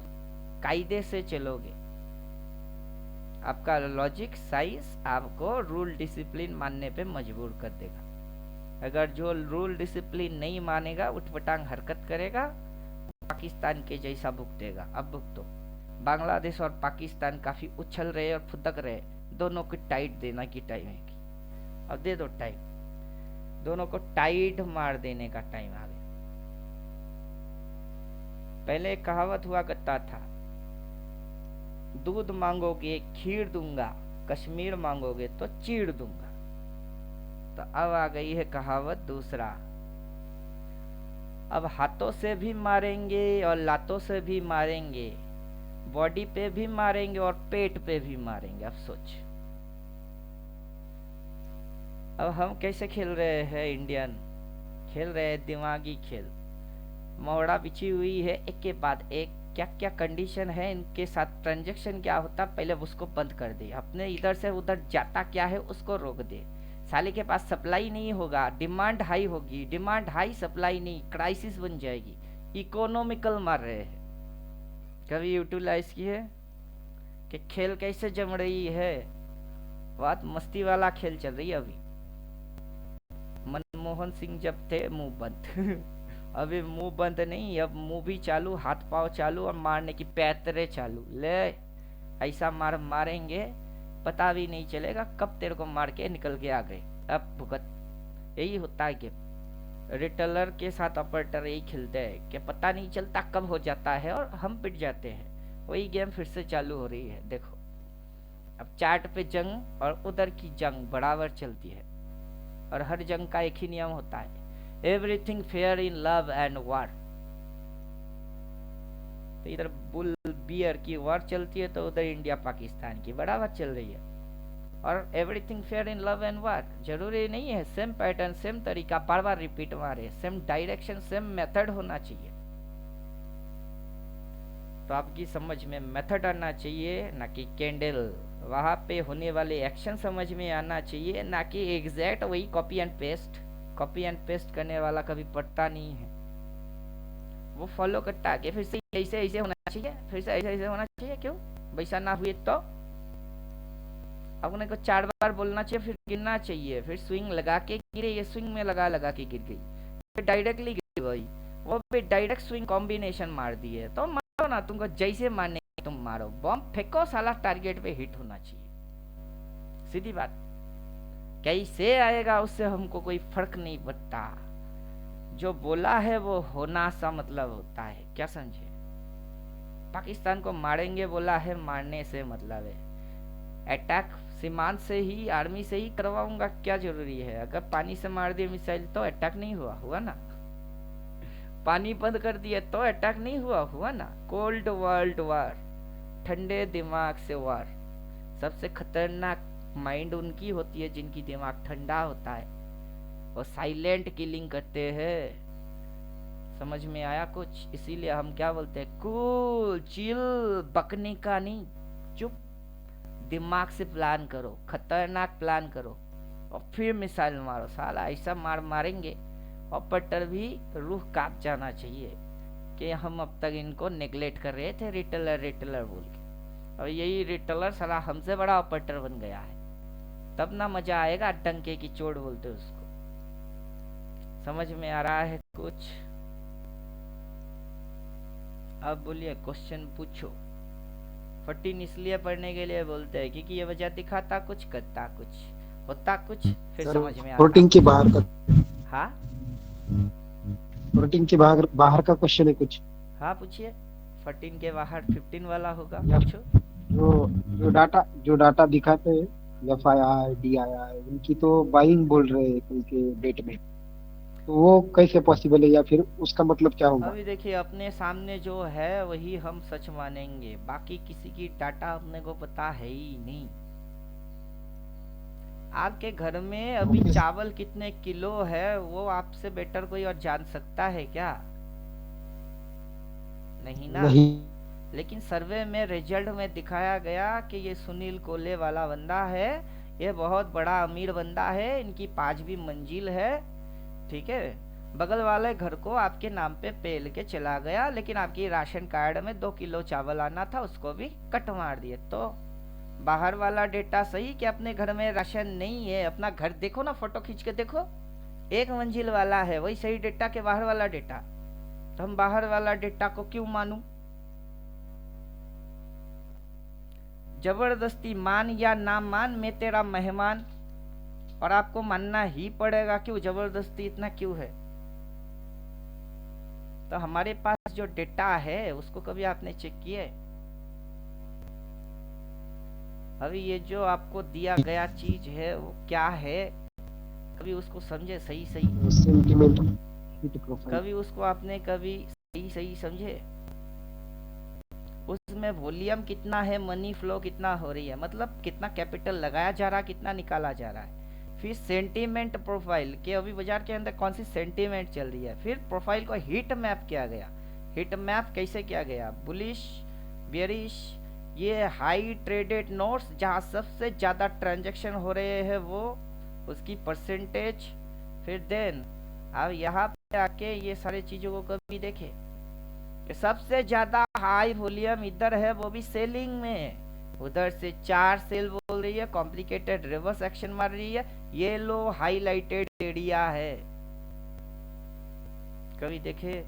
A: कायदे से चलोगे। आपका लॉजिक साइंस आपको रूल डिसिप्लिन मानने पे मजबूर कर देगा। अगर जो रूल डिसिप्लिन नहीं मानेगा, उठपटांग हरकत करेगा, पाकिस्तान के जैसा भुगतेगा। अब भुगतो। बांग्लादेश और पाकिस्तान काफी उछल रहे और फुदक रहे, दोनों को टाइट देना की टाइम है कि अब दे दो टाइट, दोनों को टाइट मार देने का टाइम आ गया। पहले एक कहावत हुआ करता था, दूध मांगोगे खीर दूंगा, कश्मीर मांगोगे तो चीड़ दूंगा। तो अब आ गई है कहावत दूसरा, अब हाथों से भी मारेंगे और लातों से भी मारेंगे, बॉडी पे भी मारेंगे और पेट पे भी मारेंगे। अब सोच, अब हम कैसे खेल रहे हैं, इंडियन खेल रहे हैं दिमागी खेल। मोहरा बिछी हुई है, एक के बाद एक, क्या क्या कंडीशन है इनके साथ, ट्रांजैक्शन क्या होता, पहले उसको बंद कर दे, अपने इधर से उधर जाता क्या है उसको रोक दे। साले के पास सप्लाई नहीं होगा, डिमांड हाई होगी, डिमांड हाई सप्लाई नहीं, क्राइसिस बन जाएगी। इकोनॉमिकल मार रहे हैं। कभी यूटिलाइज की है कि खेल कैसे जम रही है, बहुत मस्ती वाला खेल चल रही है अभी। मनमोहन सिंह जब थे मुंह बंद अभी मुंह बंद नहीं, अब मुंह भी चालू, हाथ पांव चालू और मारने की पैतरे चालू। ले ऐसा मारेंगे पता भी नहीं चलेगा कब तेरे को मार के निकल के आ गए। अब भुगत, यही होता है कि रिटेलर के साथ ऑपरेटर यही खेलते हैं कि पता नहीं चलता कब हो जाता है और हम पिट जाते हैं। वही गेम फिर से चालू हो रही है। देखो अब चार्ट पे जंग और उधर की जंग बराबर चलती है, और हर जंग का एक ही नियम होता है, everything fair in love and war. तो इधर बुल बियर की वॉर चलती है, तो उधर इंडिया पाकिस्तान की बराबर चल रही है। और everything fair in love and war जरूरी नहीं है सेम पैटर्न सेम तरीका बार बार रिपीट मारे, सेम डायरेक्शन सेम मेथड होना चाहिए। तो आपकी समझ में मेथड आना चाहिए, ना कि कैंडल। वहां पे होने वाले एक्शन समझ में आना चाहिए, ना कि एग्जैक्ट वही copy and paste. Copy and paste करने वाला कभी पढ़ता नहीं है, वो फॉलो करता है कि फिर से ऐसे ऐसे होना चाहिए, फिर से ऐसे ऐसे होना चाहिए। क्यों वैसा ना हुए तो अपने को 4 बार बोलना चाहिए, फिर गिरना चाहिए, फिर स्विंग लगा के गिरे, ये स्विंग में लगा के गिर गई, फिर डायरेक्टली गिर गई, वो भी डायरेक्ट स्विंग कॉम्बिनेशन मार दी है। तो मारो ना, तुमको जैसे मारने तुम मारो, बम फेंको, साला टारगेट पे हिट होना चाहिए। सीधी बात, कैसे आएगा उससे हमको कोई फर्क नहीं पड़ता, जो बोला है वो होना सा मतलब होता है। क्या समझे? पाकिस्तान को मारेंगे बोला है, मारने से मतलब है। अटैक सीमांत से ही, आर्मी से ही करवाऊंगा, क्या जरूरी है? अगर पानी से मार दिए मिसाइल तो अटैक नहीं हुआ ना, पानी बंद कर दिया तो अटैक नहीं हुआ ना। कोल्ड वर्ल्ड वार, ठंडे दिमाग से वार, सबसे खतरनाक माइंड उनकी होती है जिनकी दिमाग ठंडा होता है, वो साइलेंट किलिंग करते हैं। समझ में आया कुछ? इसीलिए हम क्या बोलते हैं, कूल चिल, बकने का नहीं, चुप, दिमाग से प्लान करो, खतरनाक प्लान करो और फिर मिसाइल मारो। साला ऐसा मार मारेंगे ऑपरेटर भी रूह कांप जाना चाहिए कि हम अब तक इनको नेग्लेक्ट कर रहे थे रिटेलर रिटेलर बोल के, और यही रिटेलर साला हमसे बड़ा ऑपरेटर बन गया है। तब ना मजा आएगा, डंके की चोट बोलते उसको। समझ में आ रहा है कुछ? अब बोलिए, क्वेश्चन पूछो। 14 इसलिए पढ़ने के लिए बोलते हैं क्योंकि ये वजह दिखाता कुछ, करता कुछ, होता कुछ, फिर
D: सर
A: समझ में आता
D: 14 के
A: कुछ।
D: बाहर का
A: हाँ
D: 14 के बाहर का क्वेश्चन है कुछ,
A: हाँ पूछिए। 14 के बाहर 15 वाला होगा,
D: या
A: पूछो।
D: जो डाटा दिखाते हैं FIR DIR उनकी तो बाइंग बोल रहे हैं कल के डेट में, तो वो कैसे पॉसिबल है, या फिर उसका मतलब क्या होगा?
A: अभी देखिए, अपने सामने जो है वही हम सच मानेंगे, बाकी किसी की डाटा अपने को पता है ही नहीं। आपके घर में अभी
D: ओके।
A: चावल कितने किलो है वो आपसे बेटर कोई और जान सकता है क्या? नहीं ना।
D: नहीं।
A: लेकिन सर्वे में रिजल्ट में दिखाया गया कि ये सुनील कोले वाला बंदा है, ये बहुत बड़ा अमीर बंदा है, इनकी 5वीं मंजिल है, ठीक है। बगल वाले घर को आपके नाम पे पेल के चला गया, लेकिन आपकी राशन कार्ड में 2 किलो चावल आना था, उसको भी कट मार दिए। तो बाहर वाला डेटा सही कि अपने घर में राशन नहीं है? अपना घर देखो ना, फोटो खींच के देखो, 1 मंजिल वाला है, वही सही डेटा के बाहर वाला डेटा। तो हम बाहर वाला डेटा को क्यों मानूं? जबरदस्ती मान या ना मान, मैं तेरा मेहमान, और आपको मानना ही पड़ेगा। क्यों जबरदस्ती इतना क्यों है? तो हमारे पास जो डेटा है उसको कभी आपने चेक किया है? अभी ये जो आपको दिया गया चीज है वो क्या है, कभी उसको समझे सही सही?
D: सेंटीमेंट हिट प्रोफाइल
A: कभी उसको आपने कभी सही सही समझे? उसमें वॉल्यूम कितना है, मनी फ्लो कितना हो रही है, मतलब कितना कैपिटल लगाया जा रहा है, कितना निकाला जा रहा है। फिर सेंटीमेंट प्रोफाइल के अभी बाजार के अंदर कौन सी सेंटीमेंट चल रही है। फिर प्रोफाइल को हीट मैप किया गया। हीट मैप कैसे किया गया? बुलिश, बेरिश, ये हाई ट्रेडेड नोट्स जहां सबसे ज्यादा ट्रांजैक्शन हो रहे हैं वो, उसकी परसेंटेज। फिर देन अब यहाँ पे आके ये सारी चीजों को कभी देखे कि सबसे ज्यादा हाई वॉल्यूम इधर है, वो भी सेलिंग में। उधर से 4 सेल बोल रही है, कॉम्प्लिकेटेड रिवर्स एक्शन मार रही है, ये लो हाईलाइटेड एरिया है। कभी देखे?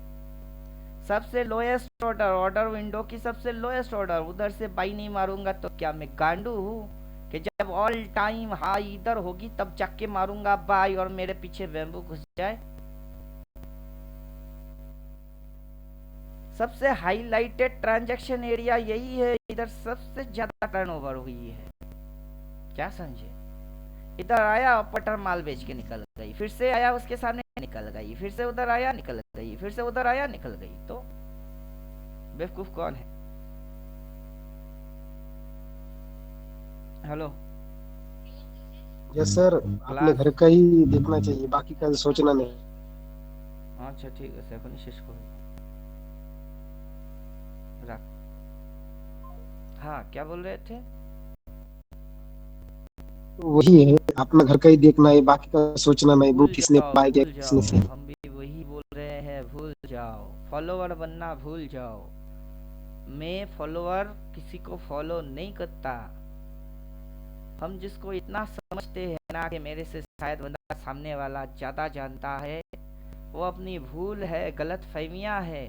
A: सबसे लोएस्ट ऑर्डर, ऑर्डर विंडो की सबसे लोएस्ट ऑर्डर, उधर से बाई नहीं मारूंगा तो क्या मैं गांडू हूँ कि जब ऑल टाइम हाई इधर होगी तब जाके मारूंगा बाई और मेरे पीछे बैम्बू घुस जाए? सबसे हाईलाइटेड ट्रांजैक्शन एरिया यही है, इधर सबसे ज्यादा टर्नओवर हुई है। क्या समझे? इधर आया ऑपरेटर माल बेच के निकल गई, फिर से आया उसके सामने निकल गई, फिर से उधर आया निकल गई, फिर से उधर आया निकल गई। तो बेवकूफ कौन है? हेलो
D: यस सर, अपने घर का ही देखना चाहिए, बाकी का सोचना नहीं।
A: अच्छा ठीक है, এখন শেষ করো, रख। हाँ क्या बोल रहे थे?
D: वही है, अपना घर का ही देखना है, बाकी का सोचना नहीं, वो
A: भूल
D: किसने
A: जाओ,
D: बाय किया
A: भूल
D: किसने
A: जाओ,
D: सेल।
A: हम भी वही बोल रहे हैं, भूल जाओ। फॉलोवर बनना भूल जाओ। मैं फॉलोवर किसी को फॉलो नहीं करता। हम जिसको इतना समझते हैं ना कि मेरे से शायद बंदा सामने वाला ज्यादा जानता है, वो अपनी भूल है, गलत फहमियां है।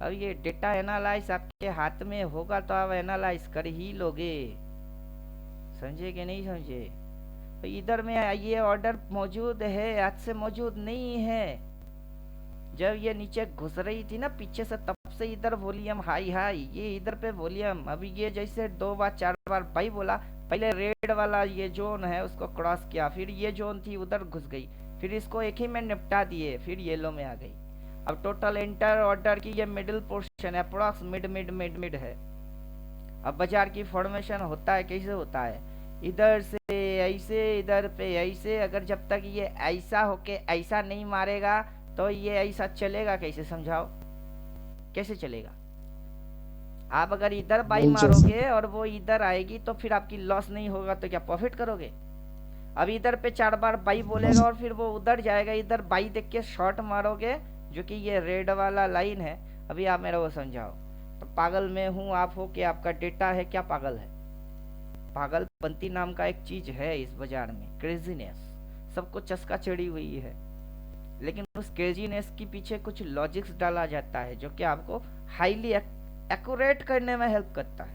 A: अब ये डेटा एनालाइज आपके हाथ में होगा तो आप एनालाइज कर ही लोगे। समझे कि नहीं समझे? तो इधर में ये ऑर्डर मौजूद है, आज से मौजूद नहीं है। जब ये नीचे घुस रही थी ना पीछे से, तब से इधर वॉल्यूम हाई हाई, ये इधर पे वॉल्यूम। अभी ये जैसे 2 बार 4 बार भाई बोला, पहले रेड वाला ये जोन है उसको क्रॉस किया, फिर ये जोन थी उधर घुस गई, फिर इसको एक ही में निपटा दिए, फिर येलो में आ गई। अब टोटल एंटर ऑर्डर की ये मिडिल पोर्शन है, approx mid mid mid mid है। अब बाजार की फॉर्मेशन होता है कैसे होता है इधर से ऐसे, इधर पे ऐसे। अगर जब तक ये ऐसा होके ऐसा नहीं मारेगा तो ये ऐसा चलेगा कैसे, समझाओ कैसे चलेगा। आप अगर इधर बाई
D: नहीं चल
A: मारोगे और वो इधर आएगी तो फिर आपकी लॉस नहीं होगा तो क्या प्रॉफिट करोगे। अब इधर पे 4 बार बाई बोलेगा और फिर वो उधर जाएगा, इधर बाई देख के शॉर्ट मारोगे, जो कि ये रेड वाला लाइन है। अभी आप मेरा वो समझाओ। तो पागल मैं हूँ, आप हो कि आपका डेटा है, क्या पागल है। पागलपंती नाम का एक चीज है इस बाजार में, क्रेजीनेस, सबको चस्का चढ़ी हुई है। लेकिन उस क्रेजीनेस के पीछे कुछ लॉजिक्स डाला जाता है जो कि आपको हाईली एक्यूरेट करने में हेल्प करता है,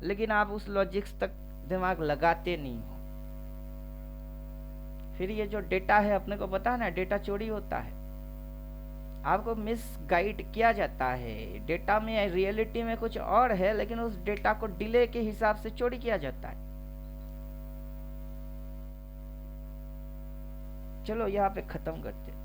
A: लेकिन आप उस लॉजिक्स तक दिमाग लगाते नहीं हो। फिर ये जो डेटा है, अपने को पता है ना, डेटा चोरी होता है, आपको मिस गाइड किया जाता है। डेटा में रियलिटी में कुछ और है, लेकिन उस डेटा को डिले के हिसाब से चोरी किया जाता है। चलो यहाँ पे खत्म करते हैं।